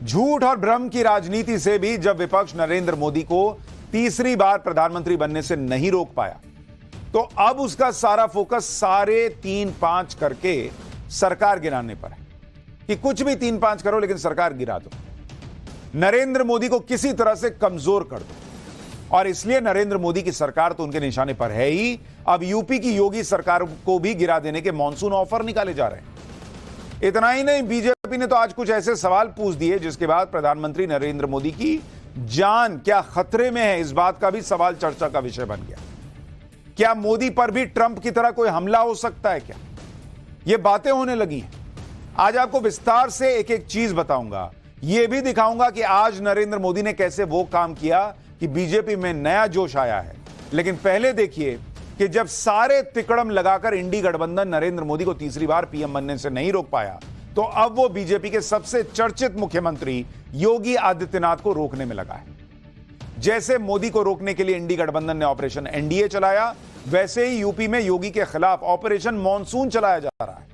झूठ और भ्रम की राजनीति से भी जब विपक्ष नरेंद्र मोदी को तीसरी बार प्रधानमंत्री बनने से नहीं रोक पाया, तो अब उसका सारा फोकस सारे 3-5 करके सरकार गिराने पर है कि कुछ भी 3-5 करो लेकिन सरकार गिरा दो, नरेंद्र मोदी को किसी तरह से कमजोर कर दो। और इसलिए नरेंद्र मोदी की सरकार तो उनके निशाने पर है ही, अब यूपी की योगी सरकार को भी गिरा देने के मॉनसून ऑफर निकाले जा रहे हैं। इतना ही नहीं, बीजेपी ने तो आज कुछ ऐसे सवाल पूछ दिए जिसके बाद प्रधानमंत्री नरेंद्र मोदी की जान क्या खतरे में है, इस बात का भी सवाल चर्चा का विषय बन गया। क्या मोदी पर भी ट्रंप की तरह कोई हमला हो सकता है क्या? ये बातें होने लगी हैं। आज आपको विस्तार से एक एक चीज बताऊंगा, यह भी दिखाऊंगा कि आज नरेंद्र मोदी ने कैसे वो काम किया कि बीजेपी में नया जोश आया है। लेकिन पहले देखिए कि जब सारे तिकड़म लगाकर इंडी गठबंधन नरेंद्र मोदी को तीसरी बार पीएम बनने से नहीं रोक पाया, तो अब वो बीजेपी के सबसे चर्चित मुख्यमंत्री योगी आदित्यनाथ को रोकने में लगा है। जैसे मोदी को रोकने के लिए इंडी गठबंधन ने ऑपरेशन एनडीए चलाया, वैसे ही यूपी में योगी के खिलाफ ऑपरेशन मॉनसून चलाया जा रहा है।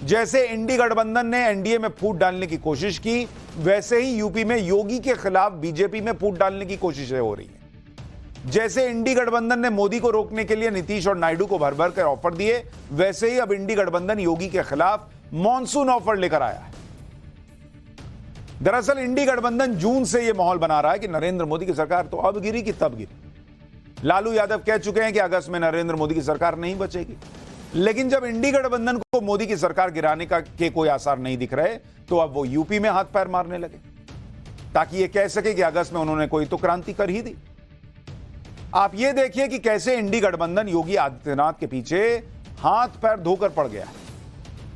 जैसे इंडी गठबंधन ने एनडीए में फूट डालने की कोशिश की, वैसे ही यूपी में योगी के खिलाफ बीजेपी में फूट डालने की कोशिशें हो रही हैं। जैसे इंडी गठबंधन ने मोदी को रोकने के लिए नीतीश और नायडू को भर भर कर ऑफर दिए, वैसे ही अब इंडी गठबंधन योगी के खिलाफ मॉनसून ऑफर लेकर आया है। दरअसल इंडी गठबंधन जून से यह माहौल बना रहा है कि नरेंद्र मोदी की सरकार तो अब गिरी कि तब गिरी। लालू यादव कह चुके हैं कि अगस्त में नरेंद्र मोदी की सरकार नहीं बचेगी, लेकिन जब इंडी गठबंधन को मोदी की सरकार गिराने के कोई आसार नहीं दिख रहे, तो अब वो यूपी में हाथ पैर मारने लगे ताकि ये कह सके कि अगस्त में उन्होंने कोई तो क्रांति कर ही दी। आप ये देखिए कि कैसे इंडी गठबंधन योगी आदित्यनाथ के पीछे हाथ पैर धोकर पड़ गया।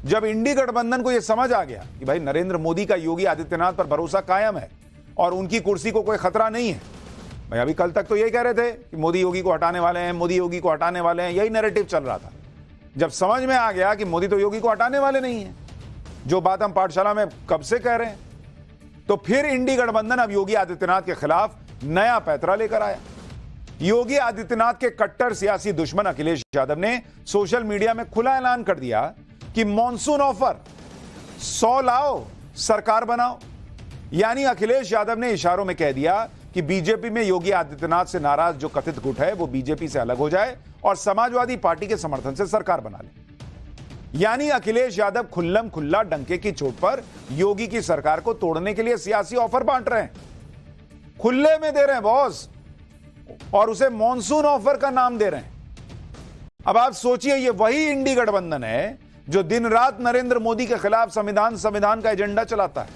जब इंडी गठबंधन को यह समझ आ गया कि भाई नरेंद्र मोदी का योगी आदित्यनाथ पर भरोसा कायम है और उनकी कुर्सी को कोई खतरा नहीं है। भाई अभी कल तक तो यही कह रहे थे कि मोदी योगी को हटाने वाले हैं, मोदी योगी को हटाने वाले हैं, यही नैरेटिव चल रहा था। जब समझ में आ गया कि मोदी तो योगी को हटाने वाले नहीं है, जो बात हम पाठशाला में कब से कह रहे हैं, तो फिर इंडी गठबंधन अब योगी आदित्यनाथ के खिलाफ नया पैंतरा लेकर आया। योगी आदित्यनाथ के कट्टर सियासी दुश्मन अखिलेश यादव ने सोशल मीडिया में खुला ऐलान कर दिया कि मॉनसून ऑफर 100 लाओ, सरकार बनाओ। यानी अखिलेश यादव ने इशारों में कह दिया कि बीजेपी में योगी आदित्यनाथ से नाराज जो कथित गुट है वो बीजेपी से अलग हो जाए और समाजवादी पार्टी के समर्थन से सरकार बना ले। यानी अखिलेश यादव खुल्लम खुल्ला डंके की चोट पर योगी की सरकार को तोड़ने के लिए सियासी ऑफर बांट रहे हैं, खुले में दे रहे हैं बॉस, और उसे मॉनसून ऑफर का नाम दे रहे हैं। अब आप सोचिए, ये वही इंडी गठबंधन है जो दिन रात नरेंद्र मोदी के खिलाफ संविधान का एजेंडा चलाता है,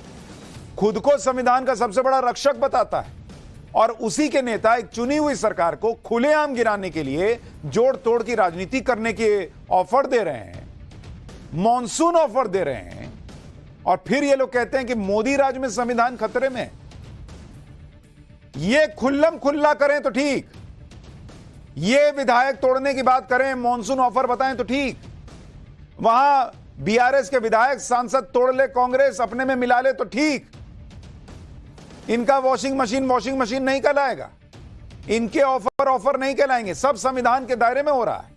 खुद को संविधान का सबसे बड़ा रक्षक बताता है, और उसी के नेता एक चुनी हुई सरकार को खुलेआम गिराने के लिए जोड़ तोड़ की राजनीति करने के ऑफर दे रहे हैं, मॉनसून ऑफर दे रहे हैं। और फिर ये लोग कहते हैं कि मोदी राज में संविधान खतरे में। ये खुल्लम खुल्ला करें तो ठीक, ये विधायक तोड़ने की बात करें, मॉनसून ऑफर बताएं तो ठीक, वहां बीआरएस के विधायक सांसद तोड़ ले, कांग्रेस अपने में मिला ले तो ठीक। इनका वॉशिंग मशीन नहीं कहलाएगा, इनके ऑफर नहीं कहलाएंगे, सब संविधान के दायरे में हो रहा है।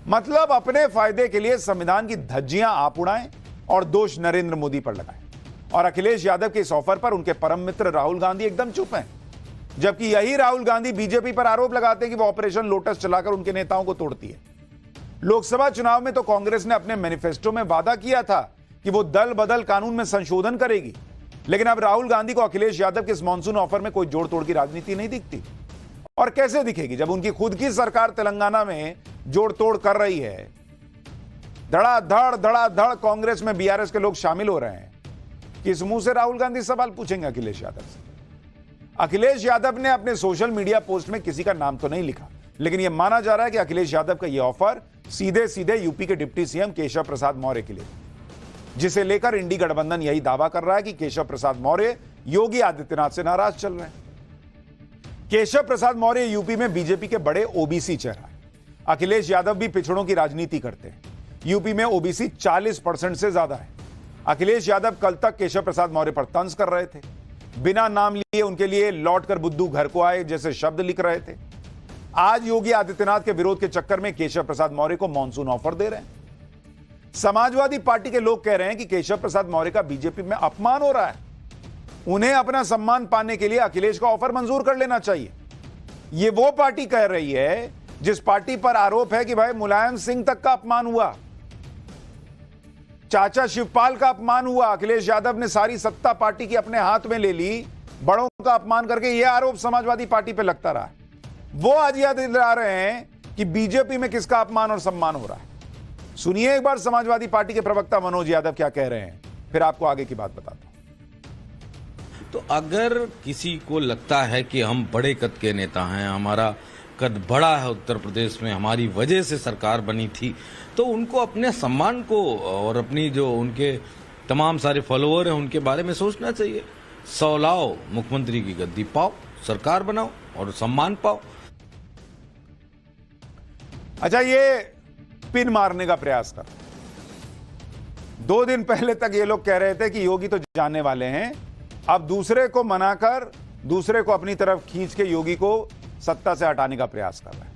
मतलब अपने फायदे के लिए संविधान की धज्जियां आप उड़ाएं और दोष नरेंद्र मोदी पर लगाएं। और अखिलेश यादव के इस ऑफर पर उनके परम मित्र राहुल गांधी एकदम चुप हैं, जबकि यही राहुल गांधी बीजेपी पर आरोप लगाते हैं कि वो ऑपरेशन लोटस चलाकर उनके नेताओं को तोड़ती है। लोकसभा चुनाव में तो कांग्रेस ने अपने मैनिफेस्टो में वादा किया था कि वो दल बदल कानून में संशोधन करेगी, लेकिन अब राहुल गांधी को अखिलेश यादव के इस मॉनसून ऑफर में कोई जोड़ तोड़ की राजनीति नहीं दिखती। और कैसे दिखेगी जब उनकी खुद की सरकार तेलंगाना में जोड़ तोड़ कर रही है, धड़ाधड़ कांग्रेस में बीआरएस के लोग शामिल हो रहे हैं। किस मुंह से राहुल गांधी सवाल पूछेंगे अखिलेश यादव से? अखिलेश यादव ने अपने सोशल मीडिया पोस्ट में किसी का नाम तो नहीं लिखा, लेकिन यह माना जा रहा है कि अखिलेश यादव का यह ऑफर सीधे सीधे यूपी के डिप्टी सीएम केशव प्रसाद मौर्य के लिए, जिसे लेकर इंडी गठबंधन यही दावा कर रहा है कि केशव प्रसाद मौर्य योगी आदित्यनाथ से नाराज चल रहे हैं। केशव प्रसाद मौर्य यूपी में बीजेपी के बड़े ओबीसी चेहरा है। अखिलेश यादव भी पिछड़ों की राजनीति करते हैं। यूपी में ओबीसी 40% से ज्यादा है। अखिलेश यादव कल तक केशव प्रसाद मौर्य पर तंज कर रहे थे, बिना नाम लिए उनके लिए लौट कर बुद्धू घर को आए जैसे शब्द लिख रहे थे। आज योगी आदित्यनाथ के विरोध के चक्कर में केशव प्रसाद मौर्य को मॉनसून ऑफर दे रहे हैं। समाजवादी पार्टी के लोग कह रहे हैं कि केशव प्रसाद मौर्य का बीजेपी में अपमान हो रहा है, उन्हें अपना सम्मान पाने के लिए अखिलेश का ऑफर मंजूर कर लेना चाहिए। यह वो पार्टी कह रही है जिस पार्टी पर आरोप है कि भाई मुलायम सिंह तक का अपमान हुआ, चाचा शिवपाल का अपमान हुआ, अखिलेश यादव ने सारी सत्ता पार्टी की अपने हाथ में ले ली, बड़ों का अपमान करके। यह आरोप समाजवादी पार्टी पे लगता रहा। वो आज याद दिला रहे हैं कि बीजेपी में किसका अपमान और सम्मान हो रहा है। सुनिए एक बार समाजवादी पार्टी के प्रवक्ता मनोज यादव क्या कह रहे हैं, फिर आपको आगे की बात बताता हूं। तो अगर किसी को लगता है कि हम बड़े कद के नेता हैं, हमारा कद बड़ा है उत्तर प्रदेश में, हमारी वजह से सरकार बनी थी, तो उनको अपने सम्मान को और अपनी जो उनके तमाम सारे फॉलोअर हैं उनके बारे में सोचना चाहिए। 100 लाओ, मुख्यमंत्री की गद्दी पाओ, सरकार बनाओ और सम्मान पाओ। अच्छा, ये पिन मारने का प्रयास कर। 2 दिन पहले तक ये लोग कह रहे थे कि योगी तो जाने वाले हैं, अब दूसरे को मनाकर दूसरे को अपनी तरफ खींच के योगी को सत्ता से हटाने का प्रयास कर रहे हैं।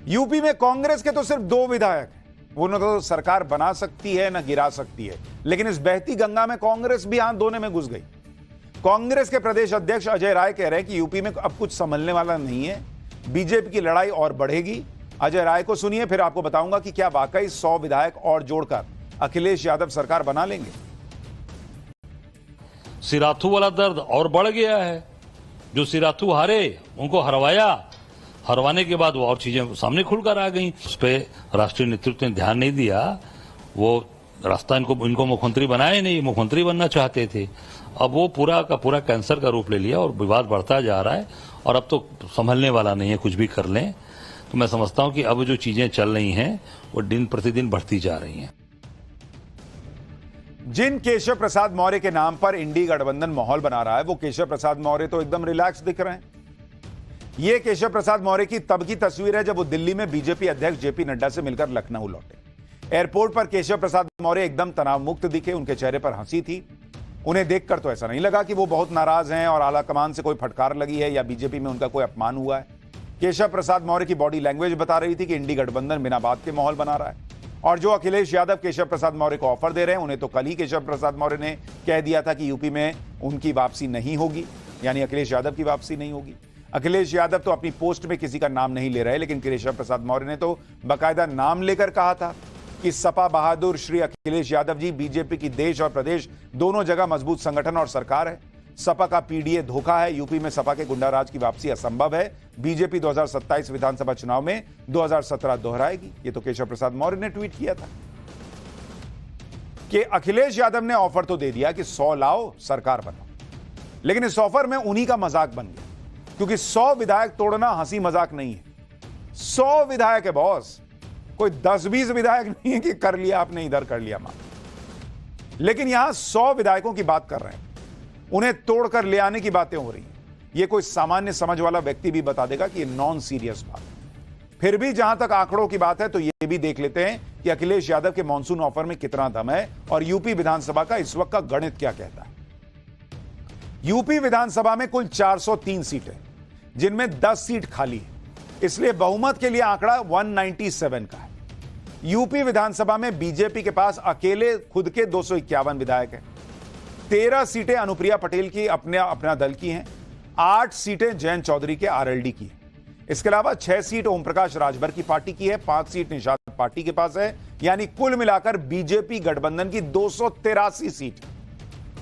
यूपी में कांग्रेस के तो सिर्फ 2 विधायक हैं, वो न तो सरकार बना सकती है न गिरा सकती है, लेकिन इस बहती गंगा में कांग्रेस भी हाथ धोने में घुस गई। कांग्रेस के प्रदेश अध्यक्ष अजय राय कह रहे हैं कि यूपी में अब कुछ संभलने वाला नहीं है, बीजेपी की लड़ाई और बढ़ेगी। अजय राय को सुनिए, फिर आपको बताऊंगा कि क्या वाकई 100 विधायक और जोड़कर अखिलेश यादव सरकार बना लेंगे। सिराथू वाला दर्द और बढ़ गया है। जो सिराथू हारे, उनको हरवाने के बाद वो और चीजें सामने खुलकर आ गई। उस पर राष्ट्रीय नेतृत्व ने ध्यान नहीं दिया। वो रास्ता इनको मुख्यमंत्री बनाए नहीं, मुख्यमंत्री बनना चाहते थे। अब वो पूरा का पूरा कैंसर का रूप ले लिया और विवाद बढ़ता जा रहा है और अब तो संभलने वाला नहीं है, कुछ भी कर लें। तो मैं समझता हूं कि अब जो चीजें चल रही हैं वो दिन प्रतिदिन बढ़ती जा रही हैं। जिन केशव प्रसाद मौर्य के नाम पर इंडी गठबंधन माहौल बना रहा है, वो केशव प्रसाद मौर्य तो एकदम रिलैक्स दिख रहे हैं। यह केशव प्रसाद मौर्य की तब की तस्वीर है जब वो दिल्ली में बीजेपी अध्यक्ष जेपी नड्डा से मिलकर लखनऊ लौटे। एयरपोर्ट पर केशव प्रसाद मौर्य एकदम तनाव मुक्त दिखे, उनके चेहरे पर हंसी थी। उन्हें देखकर तो ऐसा नहीं लगा कि वो बहुत नाराज हैं और आला कमान से कोई फटकार लगी है या बीजेपी में उनका कोई अपमान हुआ है। केशव प्रसाद मौर्य की बॉडी लैंग्वेज बता रही थी कि इंडी गठबंधन बिना बात के माहौल बना रहा है। और जो अखिलेश यादव केशव प्रसाद मौर्य को ऑफर दे रहे हैं, उन्हें तो कल ही केशव प्रसाद मौर्य ने कह दिया था कि यूपी में उनकी वापसी नहीं होगी, यानी अखिलेश यादव की वापसी नहीं होगी। अखिलेश यादव तो अपनी पोस्ट में किसी का नाम नहीं ले रहे, लेकिन केशव प्रसाद मौर्य ने तो बाकायदा नाम लेकर कहा था कि सपा बहादुर श्री अखिलेश यादव जी, बीजेपी की देश और प्रदेश दोनों जगह मजबूत संगठन और सरकार है। सपा का पीडीए धोखा है, यूपी में सपा के गुंडाराज की वापसी असंभव है। बीजेपी 2027 विधानसभा चुनाव में 2017 दोहराएगी। ये तो केशव प्रसाद मौर्य ने ट्वीट किया था कि अखिलेश यादव ने ऑफर तो दे दिया कि 100 लाओ, सरकार बनाओ, लेकिन इस ऑफर में उन्हीं का मजाक बन गया, क्योंकि 100 विधायक तोड़ना हंसी मजाक नहीं है। 100 विधायक है बॉस, कोई 10-20 विधायक नहीं है कि कर लिया आपने, इधर कर लिया मां। लेकिन यहां 100 विधायकों की बात कर रहे हैं, उन्हें तोड़कर ले आने की बातें हो रही हैं। यह कोई सामान्य समझ वाला व्यक्ति भी बता देगा कि यह नॉन सीरियस बात है। फिर भी जहां तक आंकड़ों की बात है तो यह भी देख लेते हैं कि अखिलेश यादव के मॉनसून ऑफर में कितना दम है और यूपी विधानसभा का इस वक्त का गणित क्या कहता है। यूपी विधानसभा में कुल 403 सीटें, जिनमें 10 सीट खाली है, इसलिए बहुमत के लिए आंकड़ा 197 का है। यूपी विधानसभा में बीजेपी के पास अकेले खुद के 251 विधायक हैं। 13 सीटें अनुप्रिया पटेल की अपना दल की हैं, 8 सीटें जयंत चौधरी के आरएलडी की हैं। इसके अलावा 6 सीट ओम प्रकाश राजभर की पार्टी की है, 5 सीट निषाद पार्टी के पास है, यानी कुल मिलाकर बीजेपी गठबंधन की 283 सीट,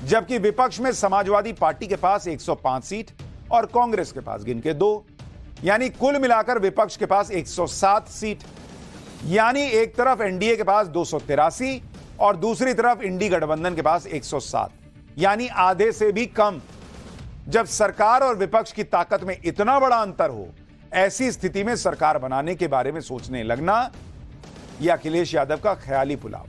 जबकि विपक्ष में समाजवादी पार्टी के पास 105 सीट और कांग्रेस के पास गिन के 2, यानी कुल मिलाकर विपक्ष के पास 107 सीट। यानी एक तरफ एनडीए के पास 283 और दूसरी तरफ इंडी गठबंधन के पास 107, यानी आधे से भी कम। जब सरकार और विपक्ष की ताकत में इतना बड़ा अंतर हो, ऐसी स्थिति में सरकार बनाने के बारे में सोचने लगना यह अखिलेश यादव का ख्याली पुलाव।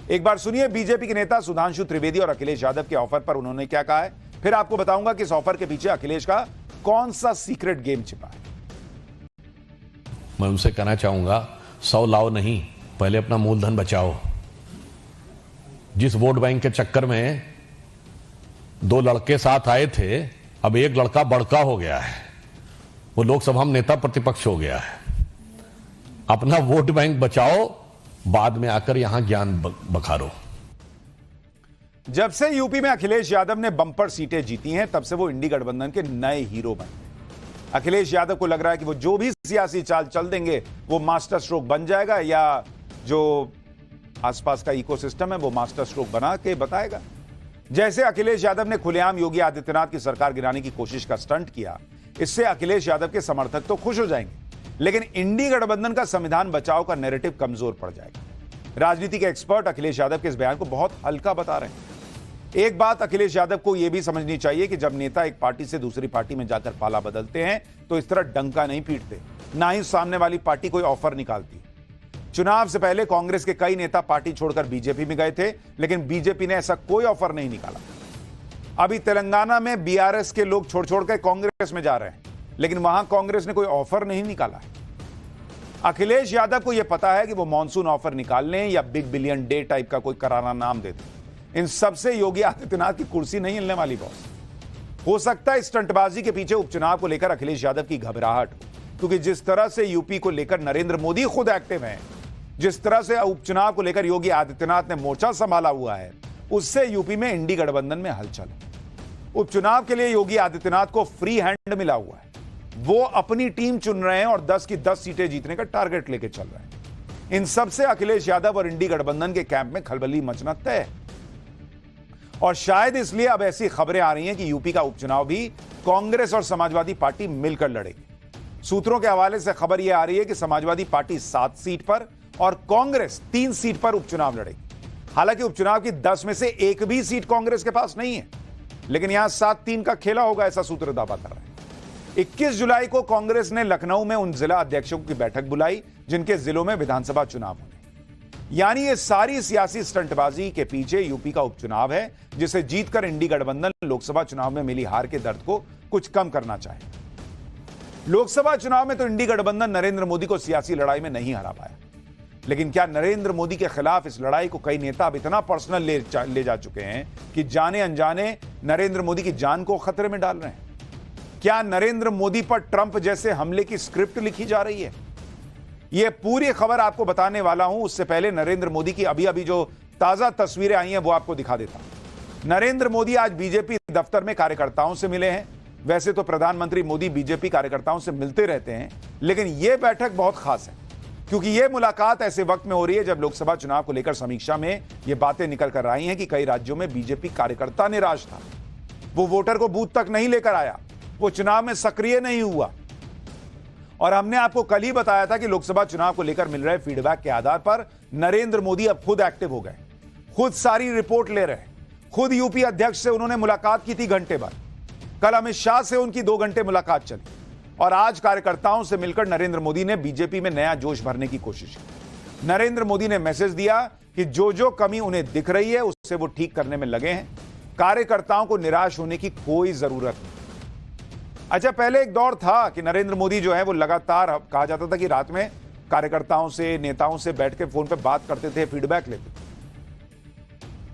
एक बार सुनिए बीजेपी के नेता सुधांशु त्रिवेदी और अखिलेश यादव के ऑफर पर उन्होंने क्या कहा है, फिर आपको बताऊंगा कि इस ऑफर के पीछे अखिलेश का कौन सा सीक्रेट गेम छिपा है। मैं उनसे कहना चाहूंगा, 100 लाओ नहीं, पहले अपना मूलधन बचाओ। जिस वोट बैंक के चक्कर में 2 लड़के साथ आए थे, अब एक लड़का बड़का हो गया है, वो लोकसभा में नेता प्रतिपक्ष हो गया है। अपना वोट बैंक बचाओ, बाद में आकर यहां ज्ञान बखारो। जब से यूपी में अखिलेश यादव ने बम्पर सीटें जीती हैं, तब से वो इंडी गठबंधन के नए हीरो बने। अखिलेश यादव को लग रहा है कि वो जो भी सियासी चाल चल देंगे वो मास्टर स्ट्रोक बन जाएगा, या जो आसपास का इकोसिस्टम है वो मास्टर स्ट्रोक बना के बताएगा। जैसे अखिलेश यादव ने खुलेआम योगी आदित्यनाथ की सरकार गिराने की कोशिश का स्टंट किया, इससे अखिलेश यादव के समर्थक तो खुश हो जाएंगे, लेकिन इंडी गठबंधन का संविधान बचाओ का नैरेटिव कमजोर पड़ जाएगा। राजनीति के एक्सपर्ट अखिलेश यादव के इस बयान को बहुत हल्का बता रहे हैं। एक बात अखिलेश यादव को यह भी समझनी चाहिए कि जब नेता एक पार्टी से दूसरी पार्टी में जाकर पाला बदलते हैं तो इस तरह डंका नहीं पीटते, ना ही सामने वाली पार्टी कोई ऑफर निकालती। चुनाव से पहले कांग्रेस के कई नेता पार्टी छोड़कर बीजेपी में गए थे, लेकिन बीजेपी ने ऐसा कोई ऑफर नहीं निकाला। अभी तेलंगाना में बीआरएस के लोग छोड़ छोड़कर कांग्रेस में जा रहे हैं, लेकिन वहां कांग्रेस ने कोई ऑफर नहीं निकाला है। अखिलेश यादव को यह पता है कि वो मॉनसून ऑफर निकाल लें या बिग बिलियन डे टाइप का कोई करारा नाम दे दें, इन सबसे योगी आदित्यनाथ की कुर्सी नहीं हिलने वाली बॉस। हो सकता है स्टंटबाजी के पीछे उपचुनाव को लेकर अखिलेश यादव की घबराहट हो, क्योंकि जिस तरह से यूपी को लेकर नरेंद्र मोदी खुद एक्टिव हैं, जिस तरह से उपचुनाव को लेकर योगी आदित्यनाथ ने मोर्चा संभाला हुआ है, उससे यूपी में इंडी गठबंधन में हलचल है। उपचुनाव के लिए योगी आदित्यनाथ को फ्री हैंड मिला हुआ है, वो अपनी टीम चुन रहे हैं और 10 की 10 सीटें जीतने का टारगेट लेकर चल रहे हैं। इन सबसे अखिलेश यादव और इंडी गठबंधन के कैंप में खलबली मचना तय है, और शायद इसलिए अब ऐसी खबरें आ रही हैं कि यूपी का उपचुनाव भी कांग्रेस और समाजवादी पार्टी मिलकर लड़ेगी। सूत्रों के हवाले से खबर यह आ रही है कि समाजवादी पार्टी 7 सीट पर और कांग्रेस 3 सीट पर उपचुनाव लड़ेगी। हालांकि उपचुनाव की 10 में से एक भी सीट कांग्रेस के पास नहीं है, लेकिन यहां 7-3 का खेला होगा, ऐसा सूत्र दावा कर रहे हैं। 21 जुलाई को कांग्रेस ने लखनऊ में उन जिला अध्यक्षों की बैठक बुलाई जिनके जिलों में विधानसभा चुनाव होने, यानी ये सारी सियासी स्टंटबाजी के पीछे यूपी का उपचुनाव है, जिसे जीतकर इंडी गठबंधन लोकसभा चुनाव में मिली हार के दर्द को कुछ कम करना चाहे। लोकसभा चुनाव में तो इंडी गठबंधन नरेंद्र मोदी को सियासी लड़ाई में नहीं हरा पाया, लेकिन क्या नरेंद्र मोदी के खिलाफ इस लड़ाई को कई नेता अब इतना पर्सनल ले जा चुके हैं कि जाने अनजाने नरेंद्र मोदी की जान को खतरे में डाल रहे हैं? क्या नरेंद्र मोदी पर ट्रंप जैसे हमले की स्क्रिप्ट लिखी जा रही है? यह पूरी खबर आपको बताने वाला हूं। उससे पहले नरेंद्र मोदी की अभी अभी जो ताजा तस्वीरें आई हैं वो आपको दिखा देता हूं। नरेंद्र मोदी आज बीजेपी दफ्तर में कार्यकर्ताओं से मिले हैं। वैसे तो प्रधानमंत्री मोदी बीजेपी कार्यकर्ताओं से मिलते रहते हैं, लेकिन यह बैठक बहुत खास है, क्योंकि यह मुलाकात ऐसे वक्त में हो रही है जब लोकसभा चुनाव को लेकर समीक्षा में यह बातें निकल कर आई हैं कि कई राज्यों में बीजेपी कार्यकर्ता निराश था, वो वोटर को बूथ तक नहीं लेकर आया, वो चुनाव में सक्रिय नहीं हुआ। और हमने आपको कल ही बताया था कि लोकसभा चुनाव को लेकर मिल रहे फीडबैक के आधार पर नरेंद्र मोदी अब खुद एक्टिव हो गए, खुद सारी रिपोर्ट ले रहे, खुद यूपी अध्यक्ष से उन्होंने मुलाकात की थी घंटे भर। कल अमित शाह से उनकी 2 घंटे मुलाकात चली, और आज कार्यकर्ताओं से मिलकर नरेंद्र मोदी ने बीजेपी में नया जोश भरने की कोशिश की। नरेंद्र मोदी ने मैसेज दिया कि जो जो कमी उन्हें दिख रही है उससे वो ठीक करने में लगे हैं, कार्यकर्ताओं को निराश होने की कोई जरूरत नहीं। अच्छा, पहले एक दौर था कि नरेंद्र मोदी जो है वो लगातार, कहा जाता था कि रात में कार्यकर्ताओं से, नेताओं से बैठ के फोन पे बात करते थे, फीडबैक लेते थे।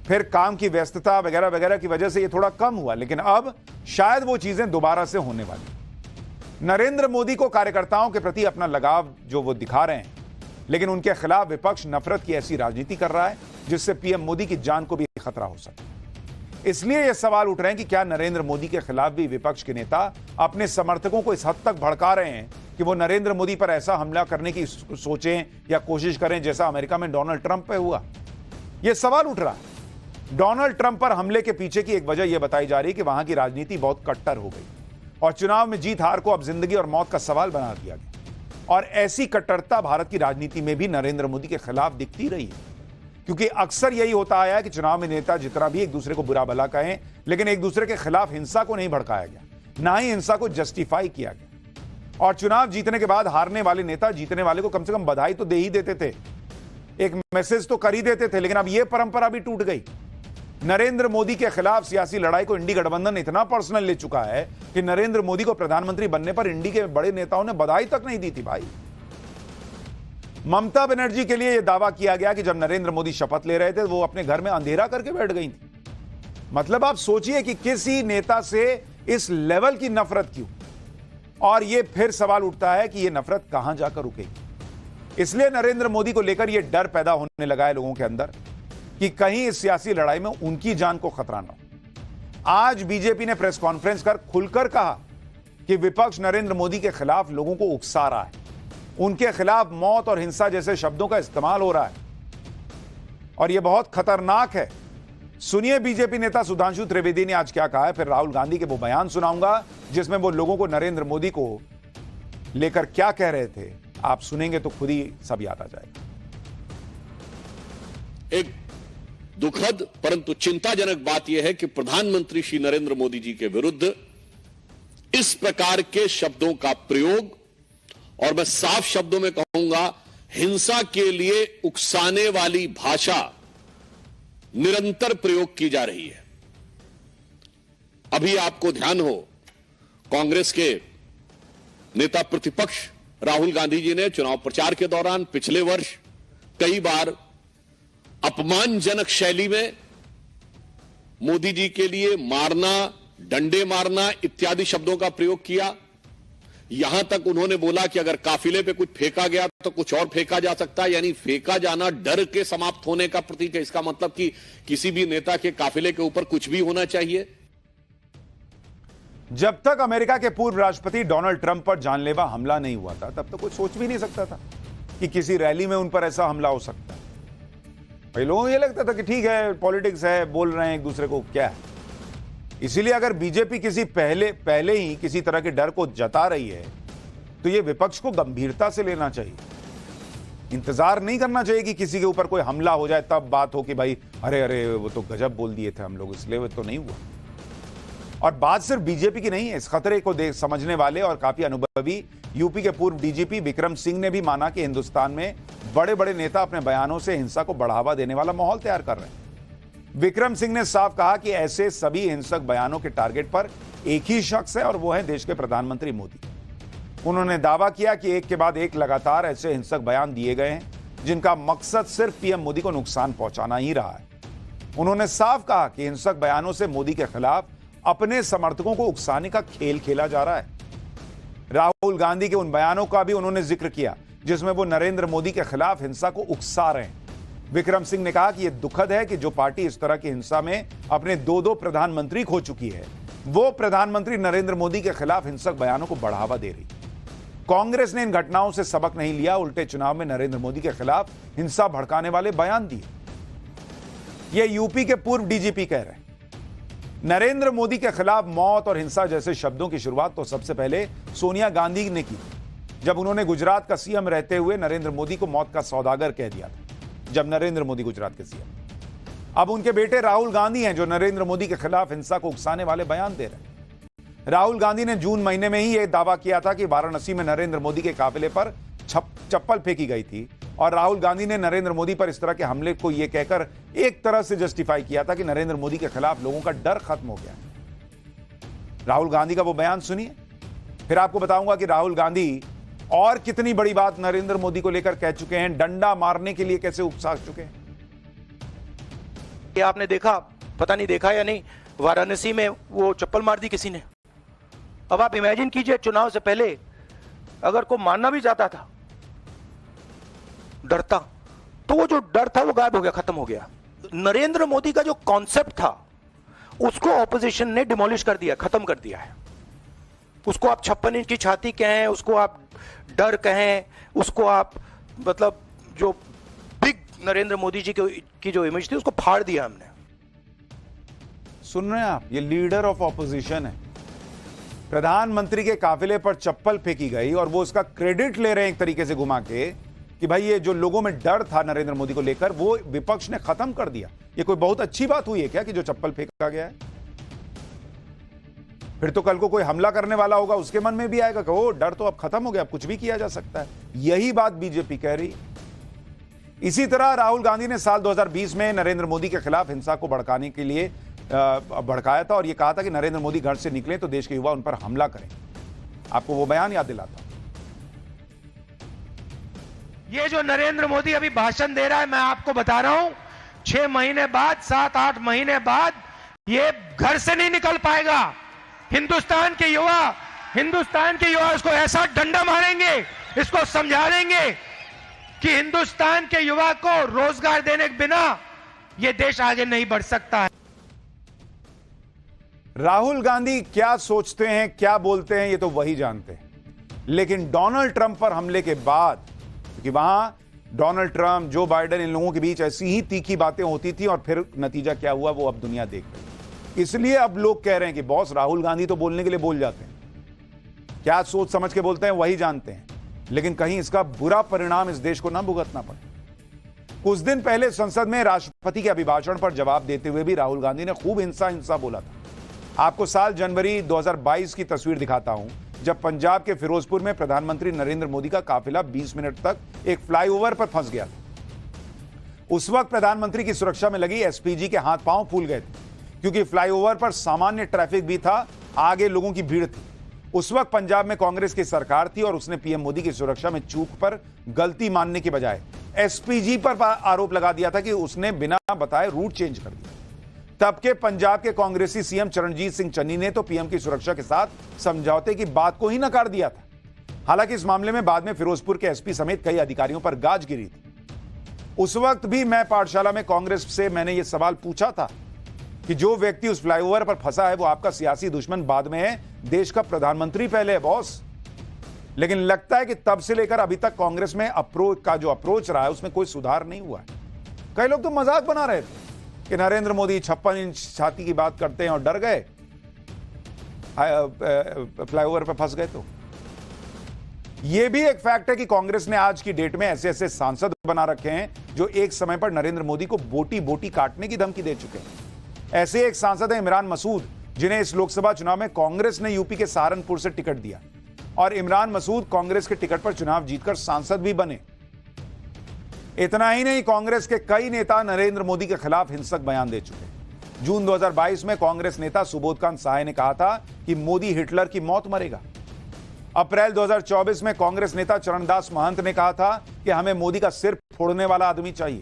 फिर काम की व्यस्तता वगैरह वगैरह की वजह से ये थोड़ा कम हुआ, लेकिन अब शायद वो चीजें दोबारा से होने वाली। नरेंद्र मोदी को कार्यकर्ताओं के प्रति अपना लगाव जो वो दिखा रहे हैं, लेकिन उनके खिलाफ विपक्ष नफरत की ऐसी राजनीति कर रहा है जिससे पीएम मोदी की जान को भी खतरा हो सकता है। इसलिए यह सवाल उठ रहे हैं कि क्या नरेंद्र मोदी के खिलाफ भी विपक्ष के नेता अपने समर्थकों को इस हद तक भड़का रहे हैं कि वो नरेंद्र मोदी पर ऐसा हमला करने की सोचें या कोशिश करें जैसा अमेरिका में डोनाल्ड ट्रंप पे हुआ। यह सवाल उठ रहा है। डोनाल्ड ट्रंप पर हमले के पीछे की एक वजह यह बताई जा रही है कि वहां की राजनीति बहुत कट्टर हो गई और चुनाव में जीत हार को अब जिंदगी और मौत का सवाल बना दिया गया। और ऐसी कट्टरता भारत की राजनीति में भी नरेंद्र मोदी के खिलाफ दिखती रही है, क्योंकि अक्सर यही होता आया है कि चुनाव में नेता जितना भी एक दूसरे को बुरा भला कहें, लेकिन एक दूसरे के खिलाफ हिंसा को नहीं भड़काया गया, ना ही हिंसा को जस्टिफाई किया गया। और चुनाव जीतने के बाद हारने वाले नेता जीतने वाले को कम से कम बधाई तो दे ही देते थे, एक मैसेज तो कर ही देते थे। लेकिन अब यह परंपरा भी टूट गई। नरेंद्र मोदी के खिलाफ सियासी लड़ाई को इंडी गठबंधन इतना पर्सनल ले चुका है कि नरेंद्र मोदी को प्रधानमंत्री बनने पर इंडी के बड़े नेताओं ने बधाई तक नहीं दी थी। भाई, ममता बनर्जी के लिए यह दावा किया गया कि जब नरेंद्र मोदी शपथ ले रहे थे वो अपने घर में अंधेरा करके बैठ गई थी। मतलब आप सोचिए कि किसी नेता से इस लेवल की नफरत क्यों। और यह फिर सवाल उठता है कि यह नफरत कहां जाकर रुकेगी। इसलिए नरेंद्र मोदी को लेकर यह डर पैदा होने लगा है लोगों के अंदर कि कहीं इस सियासी लड़ाई में उनकी जान को खतरा ना हो। आज बीजेपी ने प्रेस कॉन्फ्रेंस कर खुलकर कहा कि विपक्ष नरेंद्र मोदी के खिलाफ लोगों को उकसा रहा है, उनके खिलाफ मौत और हिंसा जैसे शब्दों का इस्तेमाल हो रहा है और यह बहुत खतरनाक है। सुनिए बीजेपी नेता सुधांशु त्रिवेदी ने आज क्या कहा है, फिर राहुल गांधी के वो बयान सुनाऊंगा जिसमें वो लोगों को नरेंद्र मोदी को लेकर क्या कह रहे थे। आप सुनेंगे तो खुद ही सब याद आ जाएगा। एक दुखद परंतु चिंताजनक बात यह है कि प्रधानमंत्री श्री नरेंद्र मोदी जी के विरुद्ध इस प्रकार के शब्दों का प्रयोग, और मैं साफ शब्दों में कहूंगा हिंसा के लिए उकसाने वाली भाषा निरंतर प्रयोग की जा रही है। अभी आपको ध्यान हो, कांग्रेस के नेता प्रतिपक्ष राहुल गांधी जी ने चुनाव प्रचार के दौरान पिछले वर्ष कई बार अपमानजनक शैली में मोदी जी के लिए मारना, डंडे मारना इत्यादि शब्दों का प्रयोग किया। यहां तक उन्होंने बोला कि अगर काफिले पे कुछ फेंका गया तो कुछ और फेंका जा सकता है, यानी फेंका जाना डर के समाप्त होने का प्रतीक है। इसका मतलब कि किसी भी नेता के काफिले के ऊपर कुछ भी होना चाहिए। जब तक अमेरिका के पूर्व राष्ट्रपति डोनाल्ड ट्रंप पर जानलेवा हमला नहीं हुआ था, तब तक कोई सोच भी नहीं सकता था कि किसी रैली में उन पर ऐसा हमला हो सकता है। भाई लोगों को यह लगता था कि ठीक है, पॉलिटिक्स है, बोल रहे हैं एक दूसरे को, क्या है। इसीलिए अगर बीजेपी किसी पहले ही किसी तरह के डर को जता रही है तो यह विपक्ष को गंभीरता से लेना चाहिए। इंतजार नहीं करना चाहिए कि किसी के ऊपर कोई हमला हो जाए तब बात हो कि भाई अरे अरे वो तो गजब बोल दिए थे हम लोग, इसलिए वो तो नहीं हुआ। और बात सिर्फ बीजेपी की नहीं है। इस खतरे को देख समझने वाले और काफी अनुभवी यूपी के पूर्व डीजीपी विक्रम सिंह ने भी माना कि हिंदुस्तान में बड़े बड़े नेता अपने बयानों से हिंसा को बढ़ावा देने वाला माहौल तैयार कर रहे हैं। विक्रम सिंह ने साफ कहा कि ऐसे सभी हिंसक बयानों के टारगेट पर एक ही शख्स है और वो है देश के प्रधानमंत्री मोदी। उन्होंने दावा किया कि एक के बाद एक लगातार ऐसे हिंसक बयान दिए गए हैं जिनका मकसद सिर्फ पीएम मोदी को नुकसान पहुंचाना ही रहा है। उन्होंने साफ कहा कि हिंसक बयानों से मोदी के खिलाफ अपने समर्थकों को उकसाने का खेल खेला जा रहा है। राहुल गांधी के उन बयानों का भी उन्होंने जिक्र किया जिसमें वो नरेंद्र मोदी के खिलाफ हिंसा को उकसा रहे हैं। विक्रम सिंह ने कहा कि यह दुखद है कि जो पार्टी इस तरह की हिंसा में अपने दो प्रधानमंत्री खो चुकी है, वो प्रधानमंत्री नरेंद्र मोदी के खिलाफ हिंसक बयानों को बढ़ावा दे रही। कांग्रेस ने इन घटनाओं से सबक नहीं लिया, उल्टे चुनाव में नरेंद्र मोदी के खिलाफ हिंसा भड़काने वाले बयान दिए। यह यूपी के पूर्व डीजीपी कह रहे हैं। नरेंद्र मोदी के खिलाफ मौत और हिंसा जैसे शब्दों की शुरुआत तो सबसे पहले सोनिया गांधी ने की, जब उन्होंने गुजरात का सीएम रहते हुए नरेंद्र मोदी को मौत का सौदागर कह दिया था, जब नरेंद्र मोदी गुजरात के सीएम। अब उनके बेटे राहुल गांधी हैं जो नरेंद्र मोदी के खिलाफ हिंसा को उकसाने वाले बयान दे रहे हैं। राहुल गांधी ने जून महीने में ही यह दावा किया था कि वाराणसी में नरेंद्र मोदी के काफिले पर चप्पल फेंकी गई थी और राहुल गांधी ने नरेंद्र मोदी पर इस तरह के हमले को यह कहकर एक तरह से जस्टिफाई किया था कि नरेंद्र मोदी के खिलाफ लोगों का डर खत्म हो गया। राहुल गांधी का वो बयान सुनिए, फिर आपको बताऊंगा कि राहुल गांधी और कितनी बड़ी बात नरेंद्र मोदी को लेकर कह चुके हैं, डंडा मारने के लिए कैसे उकसा चुके हैं। ये आपने देखा, पता नहीं देखा या नहीं, वाराणसी में वो चप्पल मार दी किसी ने। अब आप इमेजिन कीजिए, चुनाव से पहले अगर कोई मारना भी जाता था डरता, तो वो जो डर था वो गायब हो गया, खत्म हो गया। नरेंद्र मोदी का जो कॉन्सेप्ट था उसको ऑपोजिशन ने डिमोलिश कर दिया, खत्म कर दिया है। उसको आप 56 इंच की छाती कहें, उसको आप डर कहें, उसको आप मतलब जो बिग नरेंद्र मोदी जी की जो इमेज थी उसको फाड़ दिया हमने। सुन रहे हैं आप, ये लीडर ऑफ ऑपोजिशन है। प्रधानमंत्री के काफिले पर चप्पल फेंकी गई और वो उसका क्रेडिट ले रहे हैं एक तरीके से घुमा के कि भाई ये जो लोगों में डर था नरेंद्र मोदी को लेकर वो विपक्ष ने खत्म कर दिया। ये कोई बहुत अच्छी बात हुई है क्या कि जो चप्पल फेंका गया है? फिर तो कल को कोई हमला करने वाला होगा, उसके मन में भी आएगा कि ओ डर तो अब खत्म हो गया, अब कुछ भी किया जा सकता है। यही बात बीजेपी कह रही। इसी तरह राहुल गांधी ने साल 2020 में नरेंद्र मोदी के खिलाफ हिंसा को भड़काने के लिए भड़काया था और यह कहा था कि नरेंद्र मोदी घर से निकले तो देश के युवा उन पर हमला करें। आपको वो बयान याद दिलाता हूं। ये जो नरेंद्र मोदी अभी भाषण दे रहा है, मैं आपको बता रहा हूं 6 महीने बाद, 7-8 महीने बाद ये घर से नहीं निकल पाएगा। हिंदुस्तान के युवा इसको ऐसा डंडा मारेंगे, इसको समझा देंगे कि हिंदुस्तान के युवा को रोजगार देने के बिना ये देश आगे नहीं बढ़ सकता है। राहुल गांधी क्या सोचते हैं, क्या बोलते हैं, ये तो वही जानते हैं। लेकिन डोनाल्ड ट्रंप पर हमले के बाद, क्योंकि वहां डोनाल्ड ट्रंप, जो बाइडेन, इन लोगों के बीच ऐसी ही तीखी बातें होती थी और फिर नतीजा क्या हुआ वो अब दुनिया देख रही। इसलिए अब लोग कह रहे हैं कि बॉस राहुल गांधी तो बोलने के लिए बोल जाते हैं, क्या सोच समझ के बोलते हैं वही जानते हैं, लेकिन कहीं इसका बुरा परिणाम इस देश को ना भुगतना पड़े। कुछ दिन पहले संसद में राष्ट्रपति के अभिभाषण पर जवाब देते हुए भी राहुल गांधी ने खूब हिंसा बोला था। आपको साल जनवरी 2022 की तस्वीर दिखाता हूं, जब पंजाब के फिरोजपुर में प्रधानमंत्री नरेंद्र मोदी का काफिला 20 मिनट तक एक फ्लाईओवर पर फंस गया था। उस वक्त प्रधानमंत्री की सुरक्षा में लगी एसपीजी के हाथ पांव फूल गए थे, क्योंकि फ्लाईओवर पर सामान्य ट्रैफिक भी था, आगे लोगों की भीड़ थी। उस वक्त पंजाब में कांग्रेस की सरकार थी और उसने पीएम मोदी की सुरक्षा में चूक पर गलती मानने के बजाय एसपीजी पर आरोप लगा दिया था कि उसने बिना बताए रूट चेंज कर दिया। तब के पंजाब के कांग्रेसी सीएम चरणजीत सिंह चन्नी ने तो पीएम की सुरक्षा के साथ समझौते की बात को ही नकार दिया था। हालांकि इस मामले में बाद में फिरोजपुर के एसपी समेत कई अधिकारियों पर गाज गिरी थी। उस वक्त भी मैं पाठशाला में कांग्रेस से मैंने यह सवाल पूछा था कि जो व्यक्ति उस फ्लाईओवर पर फंसा है वो आपका सियासी दुश्मन बाद में है, देश का प्रधानमंत्री पहले है बॉस। लेकिन लगता है कि तब से लेकर अभी तक कांग्रेस में जो अप्रोच रहा है उसमें कोई सुधार नहीं हुआ है। कई लोग तो मजाक बना रहे थे कि नरेंद्र मोदी 56 इंच छाती की बात करते हैं और डर गए फ्लाईओवर पर फंस गए। तो यह भी एक फैक्ट है कि कांग्रेस ने आज की डेट में ऐसे ऐसे सांसद बना रखे हैं जो एक समय पर नरेंद्र मोदी को बोटी बोटी काटने की धमकी दे चुके हैं। ऐसे एक सांसद है इमरान मसूद, जिन्हें इस लोकसभा चुनाव में कांग्रेस ने यूपी के सहारनपुर से टिकट दिया और इमरान मसूद कांग्रेस के टिकट पर चुनाव जीतकर सांसद भी बने। इतना ही नहीं, कांग्रेस के कई नेता नरेंद्र मोदी के खिलाफ हिंसक बयान दे चुके। जून 2022 में कांग्रेस नेता सुबोधकांत सहाय ने कहा था कि मोदी हिटलर की मौत मरेगा। अप्रैल 2024 में कांग्रेस नेता चरणदास महंत ने कहा था कि हमें मोदी का सिर फोड़ने वाला आदमी चाहिए।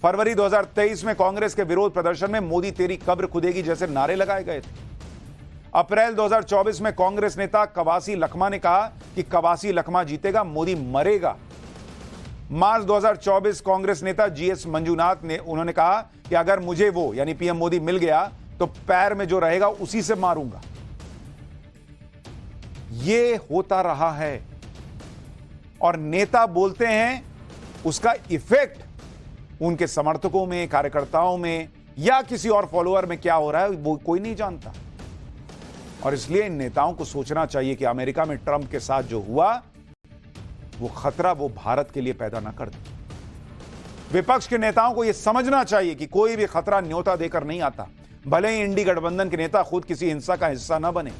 फरवरी 2023 में कांग्रेस के विरोध प्रदर्शन में मोदी तेरी कब्र खुदेगी जैसे नारे लगाए गए थे। अप्रैल 2024 में कांग्रेस नेता कवासी लखमा ने कहा कि कवासी लखमा जीतेगा, मोदी मरेगा। मार्च 2024 कांग्रेस नेता जीएस मंजुनाथ ने उन्होंने कहा कि अगर मुझे वो यानी पीएम मोदी मिल गया तो पैर में जो रहेगा उसी से मारूंगा। ये होता रहा है और नेता बोलते हैं, उसका इफेक्ट उनके समर्थकों में, कार्यकर्ताओं में या किसी और फॉलोअर में क्या हो रहा है वो कोई नहीं जानता। और इसलिए इन नेताओं को सोचना चाहिए कि अमेरिका में ट्रंप के साथ जो हुआ वो खतरा वो भारत के लिए पैदा ना कर दे। विपक्ष के नेताओं को यह समझना चाहिए कि कोई भी खतरा न्योता देकर नहीं आता। भले ही इंडी गठबंधन के नेता खुद किसी हिंसा का हिस्सा न बने,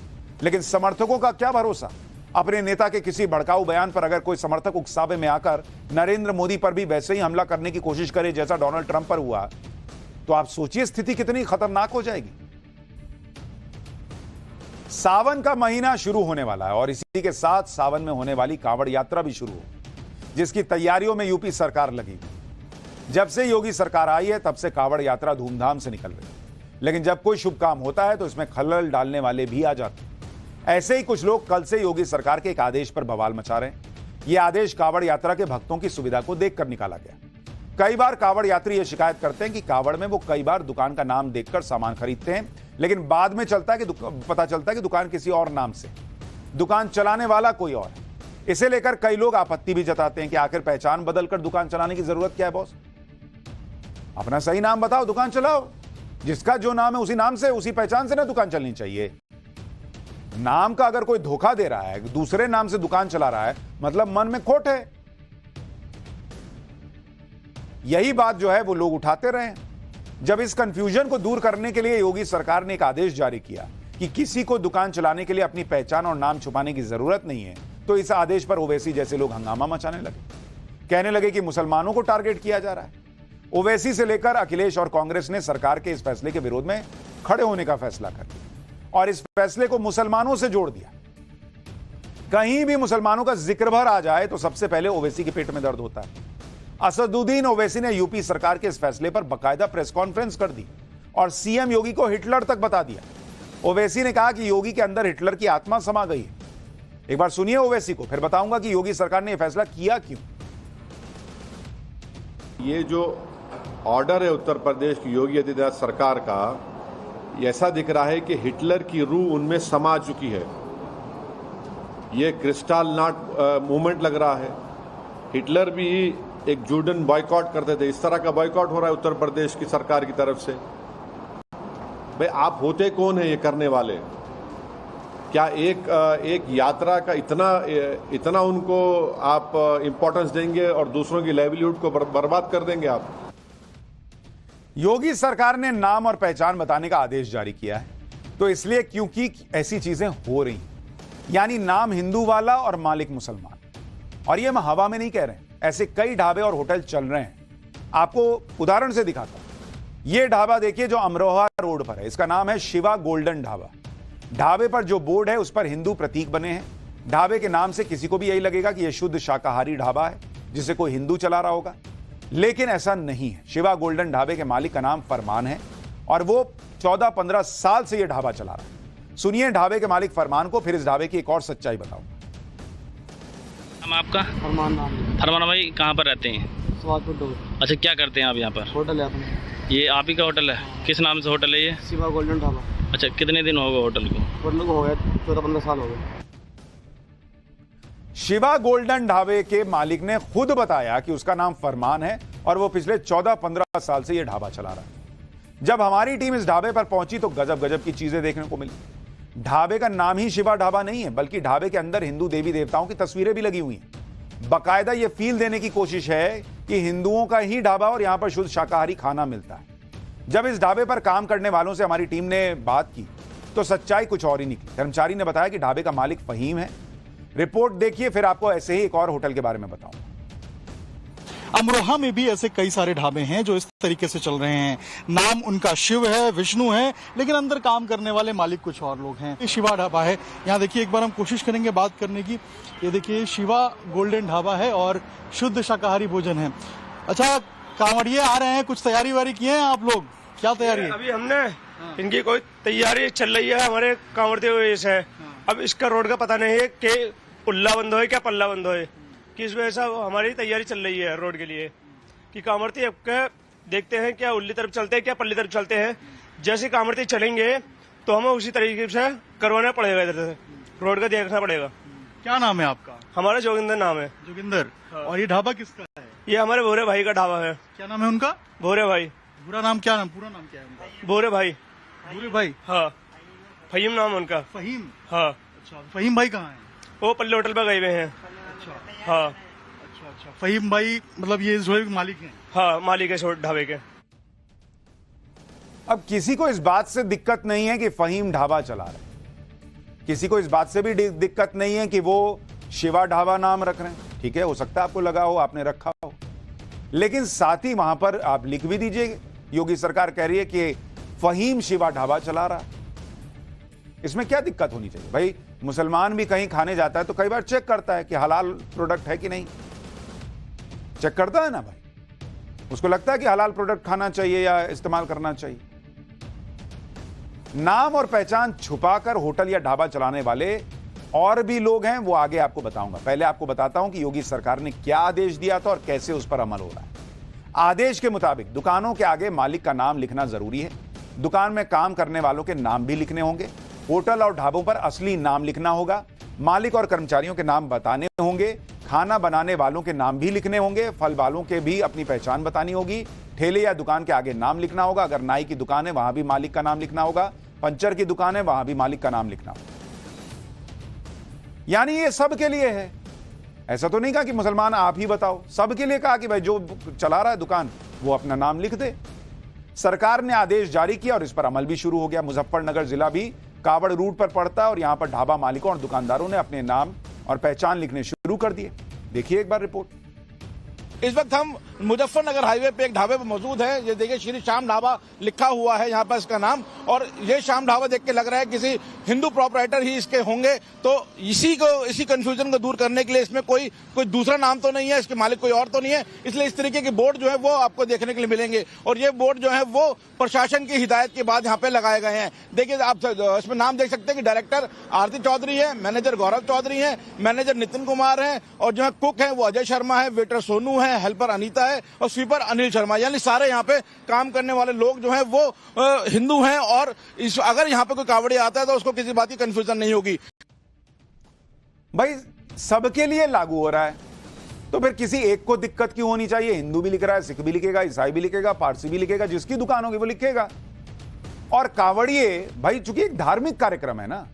लेकिन समर्थकों का क्या भरोसा। अपने नेता के किसी भड़काऊ बयान पर अगर कोई समर्थक उकसावे में आकर नरेंद्र मोदी पर भी वैसे ही हमला करने की कोशिश करे जैसा डोनाल्ड ट्रंप पर हुआ, तो आप सोचिए स्थिति कितनी खतरनाक हो जाएगी। सावन का महीना शुरू होने वाला है और इसी के साथ सावन में होने वाली कांवड़ यात्रा भी शुरू हो, जिसकी तैयारियों में यूपी सरकार लगी। जब से योगी सरकार आई है तब से कांवड़ यात्रा धूमधाम से निकल रही है, लेकिन जब कोई शुभ काम होता है तो इसमें खलल डालने वाले भी आ जाते हैं। ऐसे ही कुछ लोग कल से योगी सरकार के एक आदेश पर बवाल मचा रहे हैं। यह आदेश कांवड़ यात्रा के भक्तों की सुविधा को देखकर निकाला गया। कई बार कांवड़ यात्री यह शिकायत करते हैं कि कांवड़ में वो कई बार दुकान का नाम देखकर सामान खरीदते हैं, लेकिन बाद में पता चलता है कि दुकान किसी और नाम से, दुकान चलाने वाला कोई और है। इसे लेकर कई लोग आपत्ति भी जताते हैं कि आखिर पहचान बदलकर दुकान चलाने की जरूरत क्या है बॉस। अपना सही नाम बताओ, दुकान चलाओ। जिसका जो नाम है उसी नाम से, उसी पहचान से ना दुकान चलनी चाहिए। नाम का अगर कोई धोखा दे रहा है, दूसरे नाम से दुकान चला रहा है, मतलब मन में खोट है। यही बात जो है वो लोग उठाते रहे। जब इस कंफ्यूजन को दूर करने के लिए योगी सरकार ने एक आदेश जारी किया कि किसी को दुकान चलाने के लिए अपनी पहचान और नाम छुपाने की जरूरत नहीं है, तो इस आदेश पर ओवैसी जैसे लोग हंगामा मचाने लगे। कहने लगे कि मुसलमानों को टारगेट किया जा रहा है। ओवैसी से लेकर अखिलेश और कांग्रेस ने सरकार के इस फैसले के विरोध में खड़े होने का फैसला कर लिया और इस फैसले को मुसलमानों से जोड़ दिया। कहीं भी मुसलमानों का जिक्र भर आ जाए तो सबसे पहले ओवैसी के पेट में दर्द होता है। असदुद्दीन ओवैसी ने यूपी सरकार के इस फैसले पर बाकायदा प्रेस कॉन्फ्रेंस कर दी और सीएम योगी को हिटलर तक बता दिया। ओवैसी ने कहा कि योगी के अंदर हिटलर की आत्मा समा गई है। एक बार सुनिए ओवैसी को, फिर बताऊंगा कि योगी सरकार ने यह फैसला किया क्यों। ये जो ऑर्डर है उत्तर प्रदेश की योगी आदित्यनाथ सरकार का, ऐसा दिख रहा है कि हिटलर की रूह उनमें समा चुकी है। ये क्रिस्टल नॉट मूवमेंट लग रहा है। हिटलर भी एक जूडन बॉयकॉट करते थे, इस तरह का बॉयकॉट हो रहा है उत्तर प्रदेश की सरकार की तरफ से। भाई आप होते कौन है ये करने वाले? क्या एक यात्रा का इतना उनको आप इंपॉर्टेंस देंगे और दूसरों की लाइवलीहुड को बर्बाद कर देंगे आप? योगी सरकार ने नाम और पहचान बताने का आदेश जारी किया है, तो इसलिए क्योंकि ऐसी चीजें हो रही, यानी नाम हिंदू वाला और मालिक मुसलमान। और ये हम हवा में नहीं कह रहे हैं, ऐसे कई ढाबे और होटल चल रहे हैं। आपको उदाहरण से दिखाता हूं। ये ढाबा देखिए जो अमरोहा रोड पर है, इसका नाम है शिवा गोल्डन ढाबा। ढाबे पर जो बोर्ड है उस पर हिंदू प्रतीक बने हैं। ढाबे के नाम से किसी को भी यही लगेगा कि यह शुद्ध शाकाहारी ढाबा है, जिसे कोई हिंदू चला रहा होगा, लेकिन ऐसा नहीं है। शिवा गोल्डन ढाबे के मालिक का नाम फरमान है और वो 14-15 साल से यह ढाबा चला रहा है। सुनिए ढाबे के मालिक फरमान को, फिर इस ढाबे की एक और सच्चाई बताऊंगा। हम आपका फरमान नाम है। फरमान भाई कहाँ पर रहते हैं? स्वादपुर डोर। अच्छा, क्या करते हैं आप यहाँ पर? होटल है अपना। ये आप ही का होटल है? किस नाम से होटल है ये? शिवा गोल्डन ढाबा। अच्छा, कितने दिन हो गए होटल को? होटल को हो गया 14-15 साल हो गए। शिवा गोल्डन ढाबे के मालिक ने खुद बताया कि उसका नाम फरमान है और वो पिछले 14-15 साल से यह ढाबा चला रहा है। जब हमारी टीम इस ढाबे पर पहुंची तो गजब गजब की चीजें देखने को मिली। ढाबे का नाम ही शिवा ढाबा नहीं है, बल्कि ढाबे के अंदर हिंदू देवी देवताओं की तस्वीरें भी लगी हुई हैं। बाकायदा यह फील देने की कोशिश है कि हिंदुओं का ही ढाबा और यहां पर शुद्ध शाकाहारी खाना मिलता है। जब इस ढाबे पर काम करने वालों से हमारी टीम ने बात की तो सच्चाई कुछ और ही निकली। कर्मचारी ने बताया कि ढाबे का मालिक फहीम है। रिपोर्ट देखिए, फिर आपको ऐसे ही एक और होटल के बारे में बताऊंगा। अमरोहा में भी ऐसे कई सारे ढाबे हैं जो इस तरीके से चल रहे हैं। नाम उनका शिव है, विष्णु है, लेकिन अंदर काम करने वाले मालिक कुछ और लोग हैं। ये शिवा ढाबा है। यहाँ देखिए, एक बार हम कोशिश करेंगे बात करने की। ये देखिए, शिवा गोल्डन ढाबा है और शुद्ध शाकाहारी भोजन है। अच्छा, कांवड़िए आ रहे हैं, कुछ तैयारी वारी किए हैं आप लोग? क्या तैयारी है? अभी हमने इनकी कोई तैयारी चल रही है, हमारे कांवड़ते हुए है। अब इसका रोड का पता नहीं है कि उल्ला बंद हो क्या पल्ला बंद हो, किस वजह से हमारी तैयारी चल रही है रोड के लिए कि कांवड़ती अब के देखते हैं क्या उल्ली तरफ चलते हैं क्या पल्ली तरफ चलते हैं। जैसे कांवड़ती चलेंगे तो हमें उसी तरीके से करवाना पड़ेगा, इधर से रोड का देखना पड़ेगा। क्या नाम है आपका? हमारा जोगिंदर नाम है। जोगिंदर। और ये ढाबा किसका है? ये हमारे भोरे भाई का ढाबा है। क्या नाम है उनका? भोरे भाई। पूरा नाम क्या? पूरा नाम क्या है उनका? भोरे भाई। भोरे भाई? हाँ, फहीम नाम उनका। फहीम? हाँ। अच्छा, फहीम भाई कहाँ है? वो पल्ले होटल पर गए हुए हैं। अच्छा। हाँ। अच्छा, फहीम भाई मतलब ये जो मालिक हैं? हाँ, मालिक है ढाबे के। अब किसी को इस बात से दिक्कत नहीं है कि फहीम ढाबा चला रहे हैं, किसी को इस बात से भी दिक्कत नहीं है कि वो शिवा ढाबा नाम रख रहे हैं। ठीक है, हो सकता है आपको लगा हो, आपने रखा हो, लेकिन साथ ही वहां पर आप लिख भी दीजिए, योगी सरकार कह रही है कि फहीम शिवा ढाबा चला रहा। इसमें क्या दिक्कत होनी चाहिए? भाई मुसलमान भी कहीं खाने जाता है तो कई बार चेक करता है कि हलाल प्रोडक्ट है कि नहीं। चेक करता है ना भाई, उसको लगता है कि हलाल प्रोडक्ट खाना चाहिए या इस्तेमाल करना चाहिए। नाम और पहचान छुपाकर होटल या ढाबा चलाने वाले और भी लोग हैं, वो आगे आपको बताऊंगा। पहले आपको बताता हूं कि योगी सरकार ने क्या आदेश दिया था और कैसे उस पर अमल हो रहा है। आदेश के मुताबिक दुकानों के आगे मालिक का नाम लिखना जरूरी है। दुकान में काम करने वालों के नाम भी लिखने होंगे। होटल और ढाबों पर असली नाम लिखना होगा। मालिक और कर्मचारियों के नाम बताने होंगे। खाना बनाने वालों के नाम भी लिखने होंगे। फल वालों के भी अपनी पहचान बतानी होगी। ठेले या दुकान के आगे नाम लिखना होगा। अगर नाई की दुकान है वहां भी मालिक का नाम लिखना होगा। पंचर की दुकान है वहां भी मालिक का नाम लिखना होगा। यानी ये सबके लिए है। ऐसा तो नहीं कहा कि मुसलमान आप ही बताओ, सबके लिए कहा कि भाई जो चला रहा है दुकान वो अपना नाम लिख दे। सरकार ने आदेश जारी किया और इस पर अमल भी शुरू हो गया। मुजफ्फरनगर जिला भी कावड़ रूट पर पड़ता है और यहां पर ढाबा मालिकों और दुकानदारों ने अपने नाम और पहचान लिखने शुरू कर दिए। देखिए एक बार रिपोर्ट। इस वक्त हम मुजफ्फरनगर हाईवे पे एक ढाबे पर मौजूद है। ये देखिए, श्री श्याम ढाबा लिखा हुआ है यहाँ पर इसका नाम, और ये श्याम ढाबा देख के लग रहा है किसी हिंदू प्रोपराइटर ही इसके होंगे। तो इसी कंफ्यूजन को दूर करने के लिए इसमें कोई दूसरा नाम तो नहीं है, इसके मालिक कोई और तो नहीं है, इसलिए इस तरीके के बोर्ड जो है वो आपको देखने के लिए मिलेंगे। और ये बोर्ड जो है वो प्रशासन की हिदायत के बाद यहाँ पे लगाए गए हैं। देखिए, आप इसमें नाम देख सकते हैं कि डायरेक्टर आरती चौधरी है, मैनेजर गौरव चौधरी है, मैनेजर नितिन कुमार है, और जो है कुक है वो अजय शर्मा है, वेटर सोनू है, है, हेल्पर अनीता है और स्वीपर अनिल शर्मा, यानी सारे यहाँ पे काम करने वाले लोग जो हैं वो हिंदू हैं। और अगर यहाँ पे कोई कावड़िया आता है तो उसको किसी बात की कंफ्यूजन नहीं होगी। भाई सबके लिए लागू हो रहा है तो फिर किसी एक को दिक्कत क्यों होनी चाहिए? हिंदू भी लिख रहा है, सिख भी लिखेगा, ईसाई भी लिखेगा, पारसी भी लिखेगा, जिसकी दुकान होगी वो लिखेगा। और कावड़िए भाई चूंकि एक धार्मिक कार्यक्रम है ना,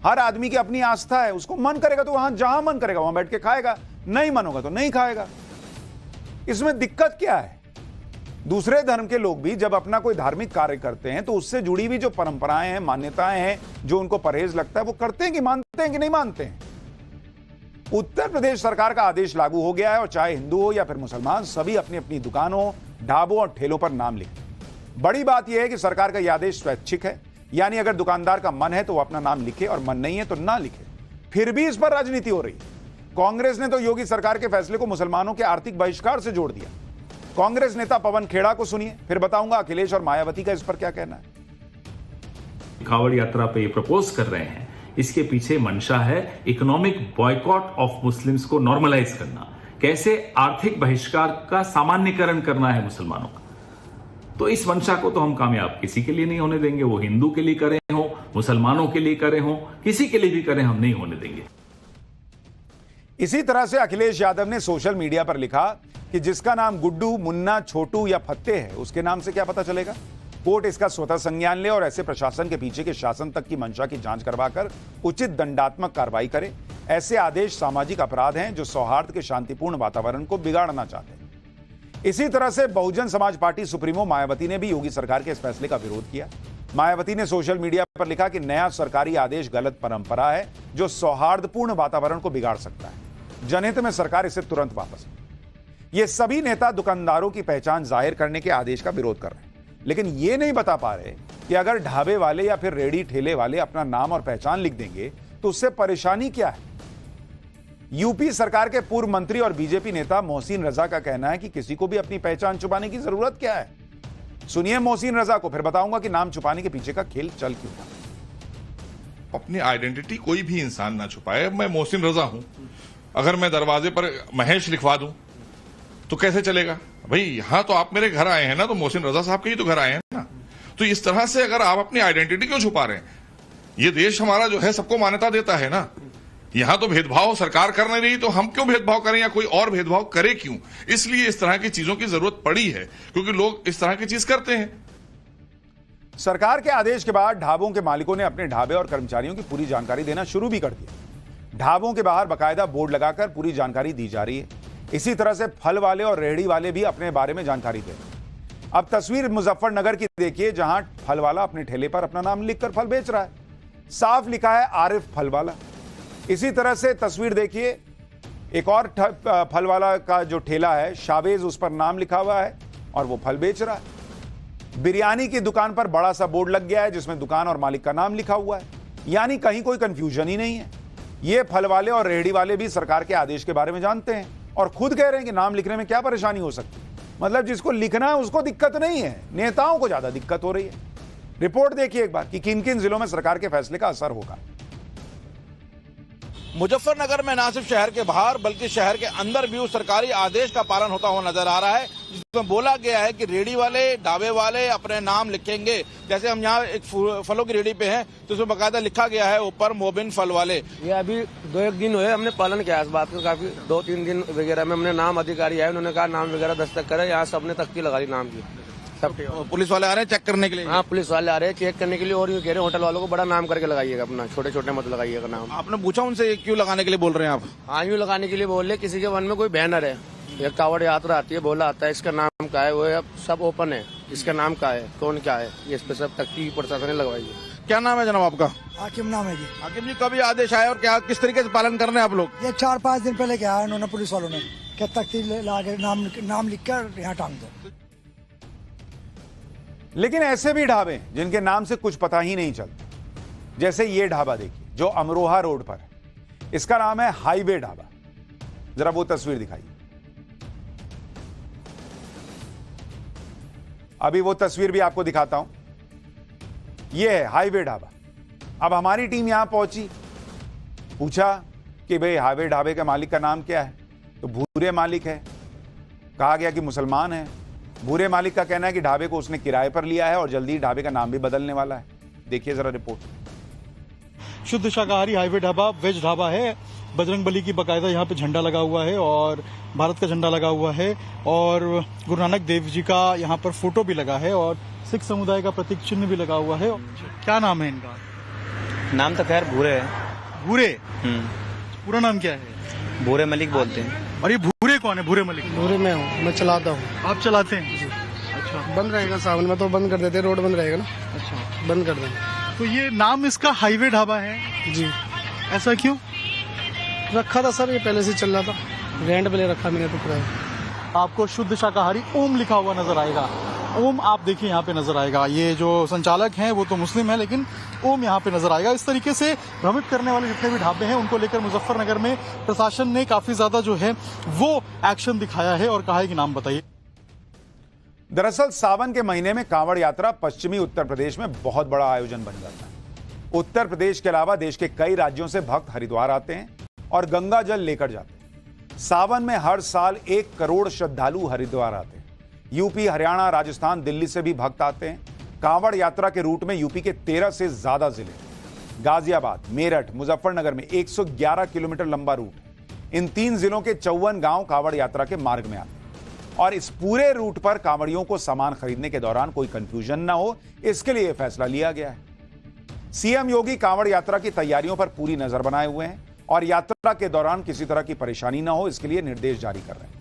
हर आदमी की अपनी आस्था है, उसको मन करेगा तो वहां जहां मन करेगा वहां बैठ के खाएगा, नहीं मन होगा तो नहीं खाएगा। इसमें दिक्कत क्या है? दूसरे धर्म के लोग भी जब अपना कोई धार्मिक कार्य करते हैं तो उससे जुड़ी हुई जो परंपराएं हैं, मान्यताएं हैं, जो उनको परहेज लगता है वो करते हैं कि मानते हैं कि नहीं मानते हैं। उत्तर प्रदेश सरकार का आदेश लागू हो गया है और चाहे हिंदू हो या फिर मुसलमान, सभी अपनी अपनी दुकानों, ढाबों और ठेलों पर नाम लिखें। बड़ी बात यह है कि सरकार का यह आदेश स्वैच्छिक है, यानी अगर दुकानदार का मन है तो वो अपना नाम लिखे और मन नहीं है तो ना लिखे। फिर भी इस पर राजनीति हो रही है। कांग्रेस ने तो योगी सरकार के फैसले को मुसलमानों के आर्थिक बहिष्कार से जोड़ दिया। कांग्रेस नेता पवन खेड़ा को सुनिए, फिर बताऊंगा अखिलेश और मायावती का इस पर क्या कहना है। कावड़ यात्रा पे ये प्रपोज कर रहे हैं, इसके पीछे मंशा है इकोनॉमिक बॉयकॉट ऑफ मुस्लिम्स को नॉर्मलाइज करना, कैसे आर्थिक बहिष्कार का सामान्यकरण करना है मुसलमानों का। तो इस मंशा को तो हम कामयाब किसी के लिए नहीं होने देंगे, वो हिंदू के लिए करे हो, मुसलमानों के लिए करे हो, किसी के लिए भी करें, हम नहीं होने देंगे। इसी तरह से अखिलेश यादव ने सोशल मीडिया पर लिखा कि जिसका नाम गुड्डू, मुन्ना, छोटू या फत्ते है उसके नाम से क्या पता चलेगा? कोर्ट इसका स्वतः संज्ञान ले और ऐसे प्रशासन के पीछे के शासन तक की मंशा की जांच करवाकर उचित दंडात्मक कार्रवाई करे। ऐसे आदेश सामाजिक अपराध हैं जो सौहार्द के शांतिपूर्ण वातावरण को बिगाड़ना चाहते हैं। इसी तरह से बहुजन समाज पार्टी सुप्रीमो मायावती ने भी योगी सरकार के इस फैसले का विरोध किया। मायावती ने सोशल मीडिया पर लिखा कि नया सरकारी आदेश गलत परंपरा है जो सौहार्दपूर्ण वातावरण को बिगाड़ सकता है। जनहित में सरकार इसे तुरंत वापस ले। ये सभी नेता दुकानदारों की पहचान जाहिर करने के आदेश का विरोध कर रहे हैं, लेकिन ये नहीं बता पा रहे कि अगर ढाबे वाले या फिर रेडी ठेले वाले अपना नाम और पहचान लिख देंगे तो उससे परेशानी क्या है। यूपी सरकार के पूर्व मंत्री और बीजेपी नेता मोहसिन रजा का कहना है कि किसी को भी अपनी पहचान छुपाने की जरूरत क्या है। सुनिए मोहसिन रजा को, फिर बताऊंगा कि नाम छुपाने के पीछे का खेल चल क्यों रहा। अपनी आइडेंटिटी कोई भी इंसान ना छुपाए। मैं मोहसिन रजा हूं, अगर मैं दरवाजे पर महेश लिखवा दूं तो कैसे चलेगा? भाई यहां तो आप मेरे घर आए हैं ना, तो मोहसिन रजा साहब के ही तो घर आए हैं ना। तो इस तरह से अगर आप अपनी आइडेंटिटी क्यों छुपा रहे हैं? ये देश हमारा जो है सबको मान्यता देता है ना। यहां तो भेदभाव सरकार कर नहीं रही, तो हम क्यों भेदभाव करें या कोई और भेदभाव करे क्यों? इसलिए इस तरह की चीजों की जरूरत पड़ी है, क्योंकि लोग इस तरह की चीज करते हैं। सरकार के आदेश के बाद ढाबों के मालिकों ने अपने ढाबे और कर्मचारियों की पूरी जानकारी देना शुरू भी कर दिया। ढाबों के बाहर बाकायदा बोर्ड लगाकर पूरी जानकारी दी जा रही है। इसी तरह से फल वाले और रेहड़ी वाले भी अपने बारे में जानकारी दे रहे हैं। अब तस्वीर मुजफ्फरनगर की देखिए, जहां फल वाला अपने ठेले पर अपना नाम लिखकर फल बेच रहा है। साफ लिखा है आरिफ फल वाला। इसी तरह से तस्वीर देखिए, एक और फल वाला का जो ठेला है शावेज, उस पर नाम लिखा हुआ है और वो फल बेच रहा है। बिरयानी की दुकान पर बड़ा सा बोर्ड लग गया है जिसमें दुकान और मालिक का नाम लिखा हुआ है, यानी कहीं कोई कंफ्यूजन ही नहीं है। ये फल वाले और रेहड़ी वाले भी सरकार के आदेश के बारे में जानते हैं और खुद कह रहे हैं कि नाम लिखने में क्या परेशानी हो सकती है। मतलब जिसको लिखना है उसको दिक्कत नहीं है, नेताओं को ज्यादा दिक्कत हो रही है। रिपोर्ट देखिए एक बार कि किन किन जिलों में सरकार के फैसले का असर होगा। मुजफ्फरनगर में न सिर्फ शहर के बाहर बल्कि शहर के अंदर भी उस सरकारी आदेश का पालन होता हुआ नजर आ रहा है, जिसमें बोला गया है कि रेडी वाले, ढाबे वाले अपने नाम लिखेंगे। जैसे हम यहाँ एक फलों की रेडी पे हैं तो उसमें बाकायदा लिखा गया है ऊपर मोबिन फल वाले। ये अभी 2-1 दिन हुए हमने पालन किया इस बात का, काफी 2-3 दिन वगैरह में हमने नाम अधिकारी आए, उन्होंने कहा नाम वगैरह दस्तक करे। यहाँ सबने तख्ती लगा ली नाम की। सब पुलिस वाले आ रहे हैं चेक करने के लिए? हाँ, पुलिस वाले आ रहे हैं चेक करने के लिए। और यूँ कह रहे हैं होटल वालों को बड़ा नाम करके लगाइएगा अपना, छोटे छोटे मत लगाइएगा नाम। आपने पूछा उनसे क्यों लगाने के लिए बोल रहे हैं आप? हाँ, यूँ लगाने के लिए बोल रहे। किसी के मन में कोई बैनर है, एक कावड़ यात्रा आती है, बोला आता है इसका नाम क्या है, वो अब सब ओपन है, इसका नाम क्या है, कौन क्या है, ये इस पे सब तख्ती प्रशासन ने लगवाई है। क्या नाम है जनाब आपका? हाकिम नाम है जी। हाकिम जी, कब ये आदेश आया और क्या किस तरीके से पालन कर रहे हैं आप लोग? ये 4-5 दिन पहले क्या है उन्होंने, पुलिस वालों ने क्या तख्ती ला के नाम लिख कर यहाँ टांग दो। लेकिन ऐसे भी ढाबे जिनके नाम से कुछ पता ही नहीं चलता, जैसे ये ढाबा देखिए जो अमरोहा रोड पर है, इसका नाम है हाईवे ढाबा। जरा वो तस्वीर दिखाइए। अभी वो तस्वीर भी आपको दिखाता हूं। ये है हाईवे ढाबा। अब हमारी टीम यहां पहुंची, पूछा कि भाई हाईवे ढाबे के मालिक का नाम क्या है, तो भूरे मालिक है। कहा गया कि मुसलमान है। भूरे मालिक का कहना है कि ढाबे को उसने किराए पर लिया है और जल्दी ही ढाबे का नाम भी बदलने वाला है। देखिए जरा रिपोर्ट। शुद्ध शाकाहारी हाईवे ढाबा वेज ढाबा है। बजरंगबली की बाकायदा यहाँ पे झंडा लगा हुआ है और भारत का झंडा लगा हुआ है और गुरु नानक देव जी का यहाँ पर फोटो भी लगा है और सिख समुदाय का प्रतीक चिन्ह भी लगा हुआ है। क्या नाम है इनका? नाम तो खैर भूरे है। भूरे? पूरा नाम क्या है? भूरे मलिक बोलते हैं। और ये भूरे कौन है? भूरे मलिक भूरे मैं हूँ, मैं चलाता हूँ। आप चलाते हैं? अच्छा। बंद रहेगा सावन में तो बंद कर देते, रोड बंद रहेगा ना। अच्छा, बंद कर देंगे। तो ये नाम इसका हाईवे ढाबा है जी। ऐसा क्यों रखा था सर? ये पहले से चल रहा था, रेंट पे ले रखा मैंने तो किराया। आपको शुद्ध शाकाहारी ओम लिखा हुआ नजर आएगा। ओम आप देखिए यहाँ पे नजर आएगा। ये जो संचालक हैं वो तो मुस्लिम है लेकिन ओम यहाँ पे नजर आएगा। इस तरीके से भ्रमित करने वाले जितने भी ढाबे हैं उनको लेकर मुजफ्फरनगर में प्रशासन ने काफी ज्यादा जो है वो एक्शन दिखाया है और कहा है कि नाम बताइए। दरअसल सावन के महीने में कांवड़ यात्रा पश्चिमी उत्तर प्रदेश में बहुत बड़ा आयोजन बन जाता है। उत्तर प्रदेश के अलावा देश के कई राज्यों से भक्त हरिद्वार आते हैं और गंगा जल लेकर जाते हैं। सावन में हर साल 1 करोड़ श्रद्धालु हरिद्वार आते हैं। यूपी, हरियाणा, राजस्थान, दिल्ली से भी भक्त आते हैं। कांवड़ यात्रा के रूट में यूपी के 13 से ज्यादा जिले, गाजियाबाद, मेरठ, मुजफ्फरनगर में 111 किलोमीटर लंबा रूट है। इन 3 जिलों के 54 गांव कांवड़ यात्रा के मार्ग में आते हैं और इस पूरे रूट पर कांवड़ियों को सामान खरीदने के दौरान कोई कंफ्यूजन ना हो, इसके लिए फैसला लिया गया है। सीएम योगी कांवड़ यात्रा की तैयारियों पर पूरी नजर बनाए हुए हैं और यात्रा के दौरान किसी तरह की परेशानी ना हो, इसके लिए निर्देश जारी कर रहे हैं।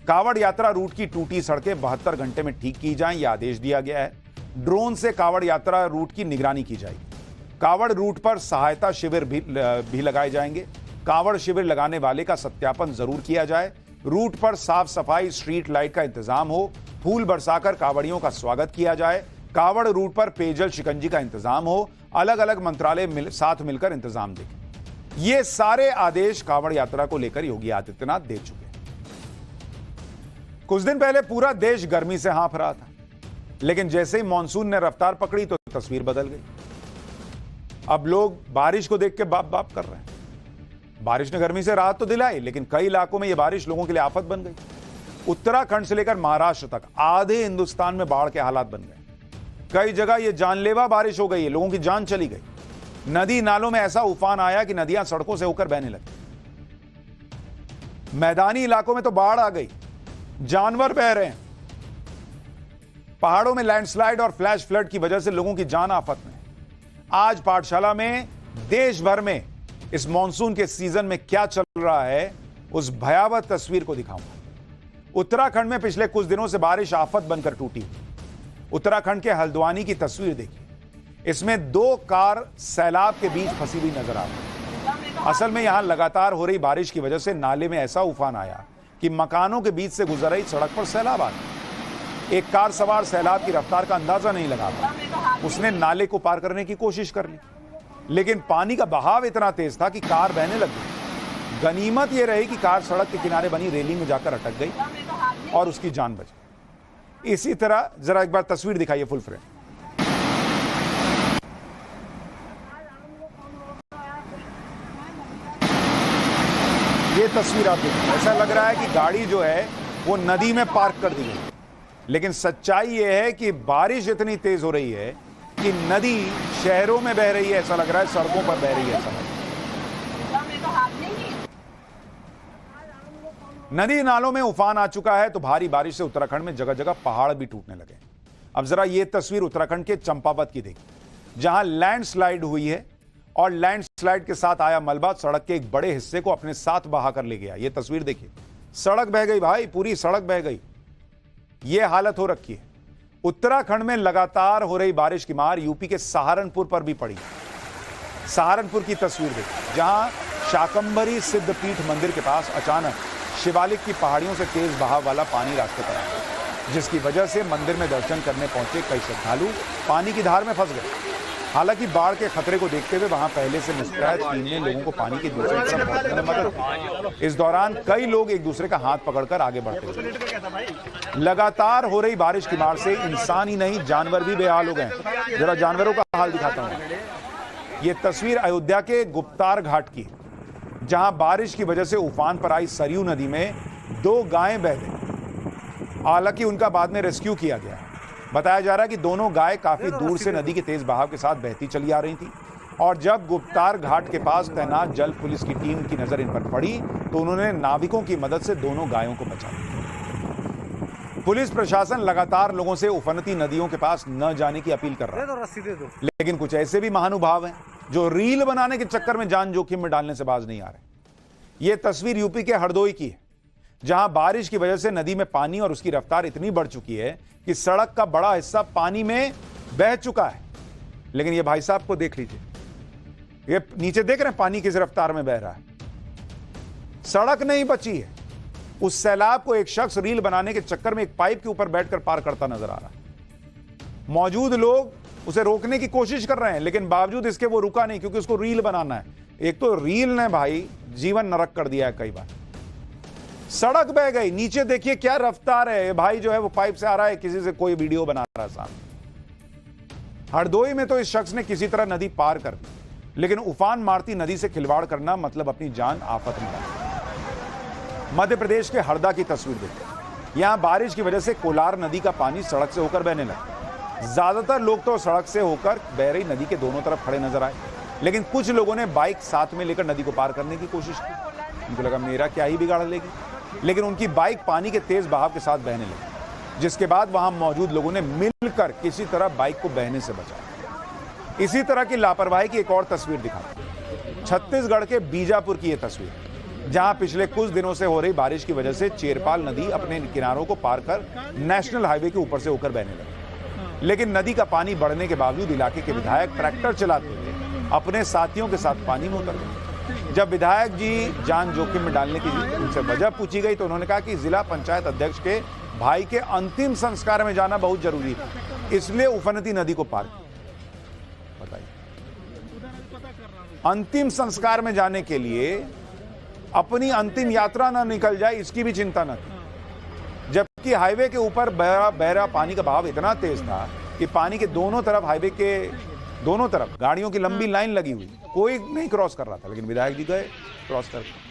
कांवड़ यात्रा रूट की टूटी सड़कें 72 घंटे में ठीक की जाएं, यह आदेश दिया गया है। ड्रोन से कांवड़ यात्रा रूट की निगरानी की जाएगी। कांवड़ रूट पर सहायता शिविर भी लगाए जाएंगे। कांवड़ शिविर लगाने वाले का सत्यापन जरूर किया जाए। रूट पर साफ सफाई, स्ट्रीट लाइट का इंतजाम हो, फूल बरसाकर कांवड़ियों का स्वागत किया जाए। कांवड़ रूट पर पेयजल शिकंजी का इंतजाम हो, अलग अलग मंत्रालय साथ मिलकर इंतजाम देखें। ये सारे आदेश कांवड़ यात्रा को लेकर योगी आदित्यनाथ दे चुके हैं। कुछ दिन पहले पूरा देश गर्मी से हाँफ रहा था, लेकिन जैसे ही मानसून ने रफ्तार पकड़ी तो तस्वीर बदल गई। अब लोग बारिश को देख के बाप बाप कर रहे हैं। बारिश ने गर्मी से राहत तो दिलाई, लेकिन कई इलाकों में यह बारिश लोगों के लिए आफत बन गई। उत्तराखंड से लेकर महाराष्ट्र तक आधे हिंदुस्तान में बाढ़ के हालात बन गए। कई जगह यह जानलेवा बारिश हो गई है, लोगों की जान चली गई। नदी नालों में ऐसा उफान आया कि नदियां सड़कों से होकर बहने लगी। मैदानी इलाकों में तो बाढ़ आ गई, जानवर बह रहे हैं। पहाड़ों में लैंडस्लाइड और फ्लैश फ्लड की वजह से लोगों की जान आफत में। आज पाठशाला में देश भर में इस मॉनसून के सीजन में क्या चल रहा है, उस भयावह तस्वीर को दिखाऊंगा। उत्तराखंड में पिछले कुछ दिनों से बारिश आफत बनकर टूटी। उत्तराखंड के हल्द्वानी की तस्वीर देखिए। इसमें 2 कार सैलाब के बीच फंसी हुई नजर आ रही है। असल में यहां लगातार हो रही बारिश की वजह से नाले में ऐसा उफान आया कि मकानों के बीच से गुजर रही सड़क पर सैलाब आ गया। एक कार सवार सैलाब की रफ्तार का अंदाजा नहीं लगा पाया। उसने नाले को पार करने की कोशिश कर ली, लेकिन पानी का बहाव इतना तेज था कि कार बहने लग गई। गनीमत यह रही कि कार सड़क के किनारे बनी रेलिंग में जाकर अटक गई और उसकी जान बची। इसी तरह जरा एक बार तस्वीर दिखाइए फुल फ्रेम। ये तस्वीर आप देखिए, ऐसा लग रहा है कि गाड़ी जो है वो नदी में पार्क कर दी गई, लेकिन सच्चाई ये है कि बारिश इतनी तेज हो रही है कि नदी शहरों में बह रही है, ऐसा लग रहा है सड़कों पर बह रही है। ऐसा नदी नालों में उफान आ चुका है, तो भारी बारिश से उत्तराखंड में जगह जगह पहाड़ भी टूटने लगे। अब जरा ये तस्वीर उत्तराखंड के चंपावत की देखिए, जहां लैंडस्लाइड हुई है और लैंडस्लाइड के साथ आया मलबा सड़क के एक बड़े हिस्से को अपने साथ बहाकर ले गया। ये तस्वीर देखिए, सड़क बह गई भाई, पूरी सड़क बह गई। ये हालत हो रखी है। उत्तराखंड में लगातार हो रही बारिश की मार यूपी के सहारनपुर पर भी पड़ी। सहारनपुर की तस्वीर देखिए, जहां शाकंभरी सिद्धपीठ मंदिर के पास अचानक शिवालिक की पहाड़ियों से तेज बहाव वाला पानी रास्ते पर आया, जिसकी वजह से मंदिर में दर्शन करने पहुंचे कई श्रद्धालु पानी की धार में फंस गए। हालांकि बाढ़ के खतरे को देखते हुए वहां पहले से मुस्तैद टीम ने लोगों को पानी की दूसरी तरफ पहुंचने में मदद की। इस दौरान कई लोग एक दूसरे का हाथ पकड़कर आगे बढ़ते हुए। लगातार हो रही बारिश की मार से इंसान ही नहीं, जानवर भी बेहाल हो गए। जरा जानवरों का हाल दिखाता हूं। ये तस्वीर अयोध्या के गुप्तार घाट की, जहां बारिश की वजह से उफान पर आई सरयू नदी में 2 गायें बह गई। हालांकि उनका बाद में रेस्क्यू किया गया। बताया जा रहा है कि दोनों गाय काफी दूर से नदी के तेज बहाव के साथ बहती चली आ रही थी और जब गुप्तार घाट के पास तैनात जल पुलिस की टीम की नजर इन पर पड़ी तो उन्होंने नाविकों की मदद से दोनों गायों को बचाया। पुलिस प्रशासन लगातार लोगों से उफनती नदियों के पास न जाने की अपील कर रहा है, लेकिन कुछ ऐसे भी महानुभाव हैं जो रील बनाने के चक्कर में जान जोखिम में डालने से बाज नहीं आ रहे। यह तस्वीर यूपी के हरदोई की है, जहां बारिश की वजह से नदी में पानी और उसकी रफ्तार इतनी बढ़ चुकी है कि सड़क का बड़ा हिस्सा पानी में बह चुका है। लेकिन ये भाई साहब को देख लीजिए, ये नीचे देख रहे हैं पानी किस रफ्तार में बह रहा है, सड़क नहीं बची है। उस सैलाब को एक शख्स रील बनाने के चक्कर में एक पाइप के ऊपर बैठकर पार करता नजर आ रहा है। मौजूद लोग उसे रोकने की कोशिश कर रहे हैं, लेकिन बावजूद इसके वो रुका नहीं, क्योंकि उसको रील बनाना है। एक तो रील ने भाई जीवन नरक कर दिया है कई बार। सड़क बह गई, नीचे देखिए क्या रफ्तार है। भाई जो है वो पाइप से आ रहा है, किसी से कोई वीडियो बना रहा है सामने। हरदोई में तो इस शख्स ने किसी तरह नदी पार कर दी, लेकिन उफान मारती नदी से खिलवाड़ करना मतलब अपनी जान आफत में डालना। मध्य प्रदेश के हरदा की तस्वीर देखिए। यहां बारिश की वजह से कोलार नदी का पानी सड़क से होकर बहने लगा। ज्यादातर लोग तो सड़क से होकर बह रही नदी के दोनों तरफ खड़े नजर आए, लेकिन कुछ लोगों ने बाइक साथ में लेकर नदी को पार करने की कोशिश की। उनको लगा मेरा क्या ही बिगाड़ लेगी, लेकिन उनकी बाइक पानी के तेज बहाव के साथ बहने लगी, जिसके बाद वहां मौजूद लोगों ने मिलकर किसी तरह बाइक को बहने से बचाया। इसी तरह की लापरवाही की एक और तस्वीर दिखाती छत्तीसगढ़ के बीजापुर की यह तस्वीर, जहां पिछले कुछ दिनों से हो रही बारिश की वजह से चेरपाल नदी अपने किनारों को पार कर नेशनल हाईवे के ऊपर से होकर बहने लगी। लेकिन नदी का पानी बढ़ने के बावजूद इलाके के विधायक ट्रैक्टर चलाते हुए अपने साथियों के साथ पानी में उतर गए। जब विधायक जी जान जोखिम में डालने की उनसे वजह पूछी गई तो उन्होंने कहा कि जिला पंचायत अध्यक्ष के भाई के अंतिम संस्कार में जाना बहुत जरूरी था, इसलिए उफनती नदी को पार किया। बताइए, अंतिम संस्कार में जाने के लिए अपनी अंतिम यात्रा ना निकल जाए इसकी भी चिंता न थी, जबकि हाईवे के ऊपर बहरा पानी का बहाव इतना तेज था कि पानी के दोनों तरफ, हाईवे के दोनों तरफ गाड़ियों की लंबी लाइन लगी हुई, कोई नहीं क्रॉस कर रहा था, लेकिन विधायक जी गए क्रॉस करके।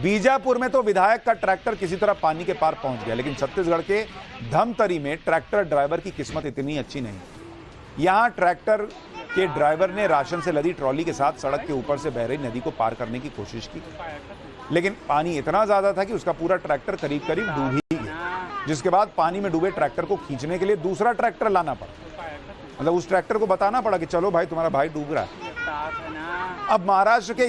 बीजापुर में तो विधायक का ट्रैक्टर किसी तरह पानी के पार पहुंच गया, लेकिन छत्तीसगढ़ के धमतरी में ट्रैक्टर ड्राइवर की किस्मत इतनी अच्छी नहीं। यहां ट्रैक्टर के ड्राइवर ने राशन से लदी ट्रॉली के साथ सड़क के ऊपर से बह रही नदी को पार करने की कोशिश की, लेकिन पानी इतना ज्यादा था कि उसका पूरा ट्रैक्टर करीब करीब डूब ही गया, जिसके बाद पानी में डूबे ट्रैक्टर को खींचने के लिए दूसरा ट्रैक्टर लाना पड़ा। मतलब उस ट्रैक्टर को बताना पड़ा कि चलो भाई तुम्हारा भाई डूब रहा है। अब महाराष्ट्र के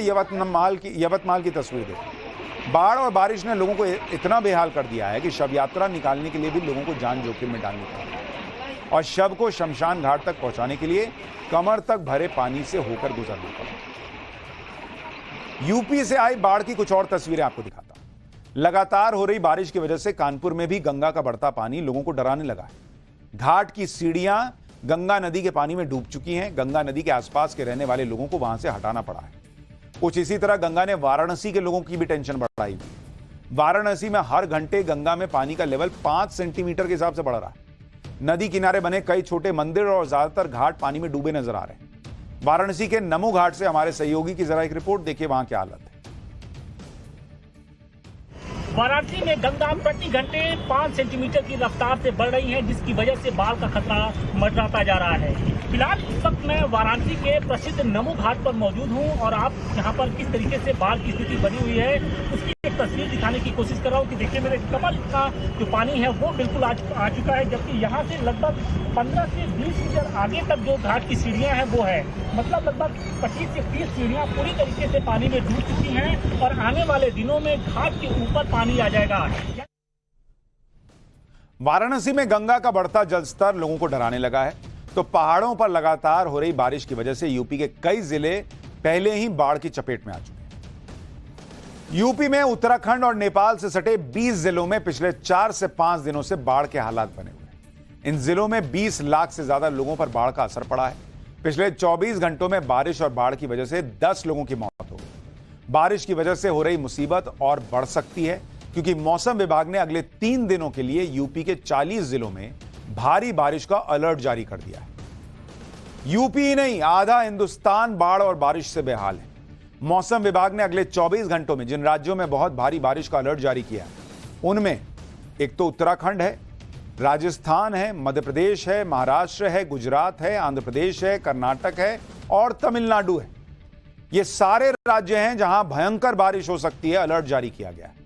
यवतमाल की तस्वीर देखो। बाढ़ और बारिश ने लोगों को इतना बेहाल कर दिया है कि शव यात्रा निकालने के लिए भी लोगों को जान जोखिम में डालनी पड़ी और शव को शमशान घाट तक पहुंचाने के लिए कमर तक भरे पानी से होकर गुजरना पड़ा। यूपी से आई बाढ़ की कुछ और तस्वीरें आपको दिखाता हूं। लगातार हो रही बारिश की वजह से कानपुर में भी गंगा का बढ़ता पानी लोगों को डराने लगा है। घाट की सीढ़ियां गंगा नदी के पानी में डूब चुकी हैं। गंगा नदी के आसपास के रहने वाले लोगों को वहां से हटाना पड़ा है। कुछ इसी तरह गंगा ने वाराणसी के लोगों की भी टेंशन बढ़ाई हुई। वाराणसी में हर घंटे गंगा में पानी का लेवल 5 सेंटीमीटर के हिसाब से बढ़ रहा है। नदी किनारे बने कई छोटे मंदिर और ज्यादातर घाट पानी में डूबे नजर आ रहे हैं। वाराणसी के नमो घाट से हमारे सहयोगी की जरा एक रिपोर्ट देखिए, वहां क्या हालत है। वाराणसी में गंगा प्रति घंटे 5 सेंटीमीटर की रफ्तार से बढ़ रही है, जिसकी वजह से बाढ़ का खतरा मंडराता जा रहा है। फिलहाल इस वक्त मैं वाराणसी के प्रसिद्ध नमो घाट पर मौजूद हूं और आप यहां पर किस तरीके से बाढ़ की स्थिति बनी हुई है उसकी एक तस्वीर दिखाने की कोशिश कर रहा हूं कि देखिए मेरे कमर का जो पानी है वो बिल्कुल आ चुका है, जबकि यहाँ से लगभग 15 से 20 मीटर आगे तक जो घाट की सीढ़ियाँ हैं वो है, मतलब लगभग 25 से 30 सीढ़ियाँ पूरी तरीके से पानी में डूब चुकी हैं और आने वाले दिनों में घाट के ऊपर पानी आ जाएगा। वाराणसी में गंगा का बढ़ता जलस्तर लोगों को डराने लगा है, तो पहाड़ों पर लगातार हो रही बारिश की वजह से यूपी के कई जिले पहले ही बाढ़ की चपेट में आ चुके हैं। यूपी में उत्तराखंड और नेपाल से सटे 20 जिलों में पिछले 4 से 5 दिनों से बाढ़ के हालात बने हुए हैं। इन जिलों में 20 लाख से ज्यादा लोगों पर बाढ़ का असर पड़ा है। पिछले 24 घंटों में बारिश और बाढ़ की वजह से 10 लोगों की मौत हो गई। बारिश की वजह से हो रही मुसीबत और बढ़ सकती है, क्योंकि मौसम विभाग ने अगले 3 दिनों के लिए यूपी के 40 जिलों में भारी बारिश का अलर्ट जारी कर दिया है। यूपी ही नहीं, आधा हिंदुस्तान बाढ़ और बारिश से बेहाल है। मौसम विभाग ने अगले 24 घंटों में जिन राज्यों में बहुत भारी बारिश का अलर्ट जारी किया, उनमें एक तो उत्तराखंड है, राजस्थान है, मध्य प्रदेश है, महाराष्ट्र है, गुजरात है, आंध्र प्रदेश है, कर्नाटक है और तमिलनाडु है। ये सारे राज्य हैं जहां भयंकर बारिश हो सकती है, अलर्ट जारी किया गया है।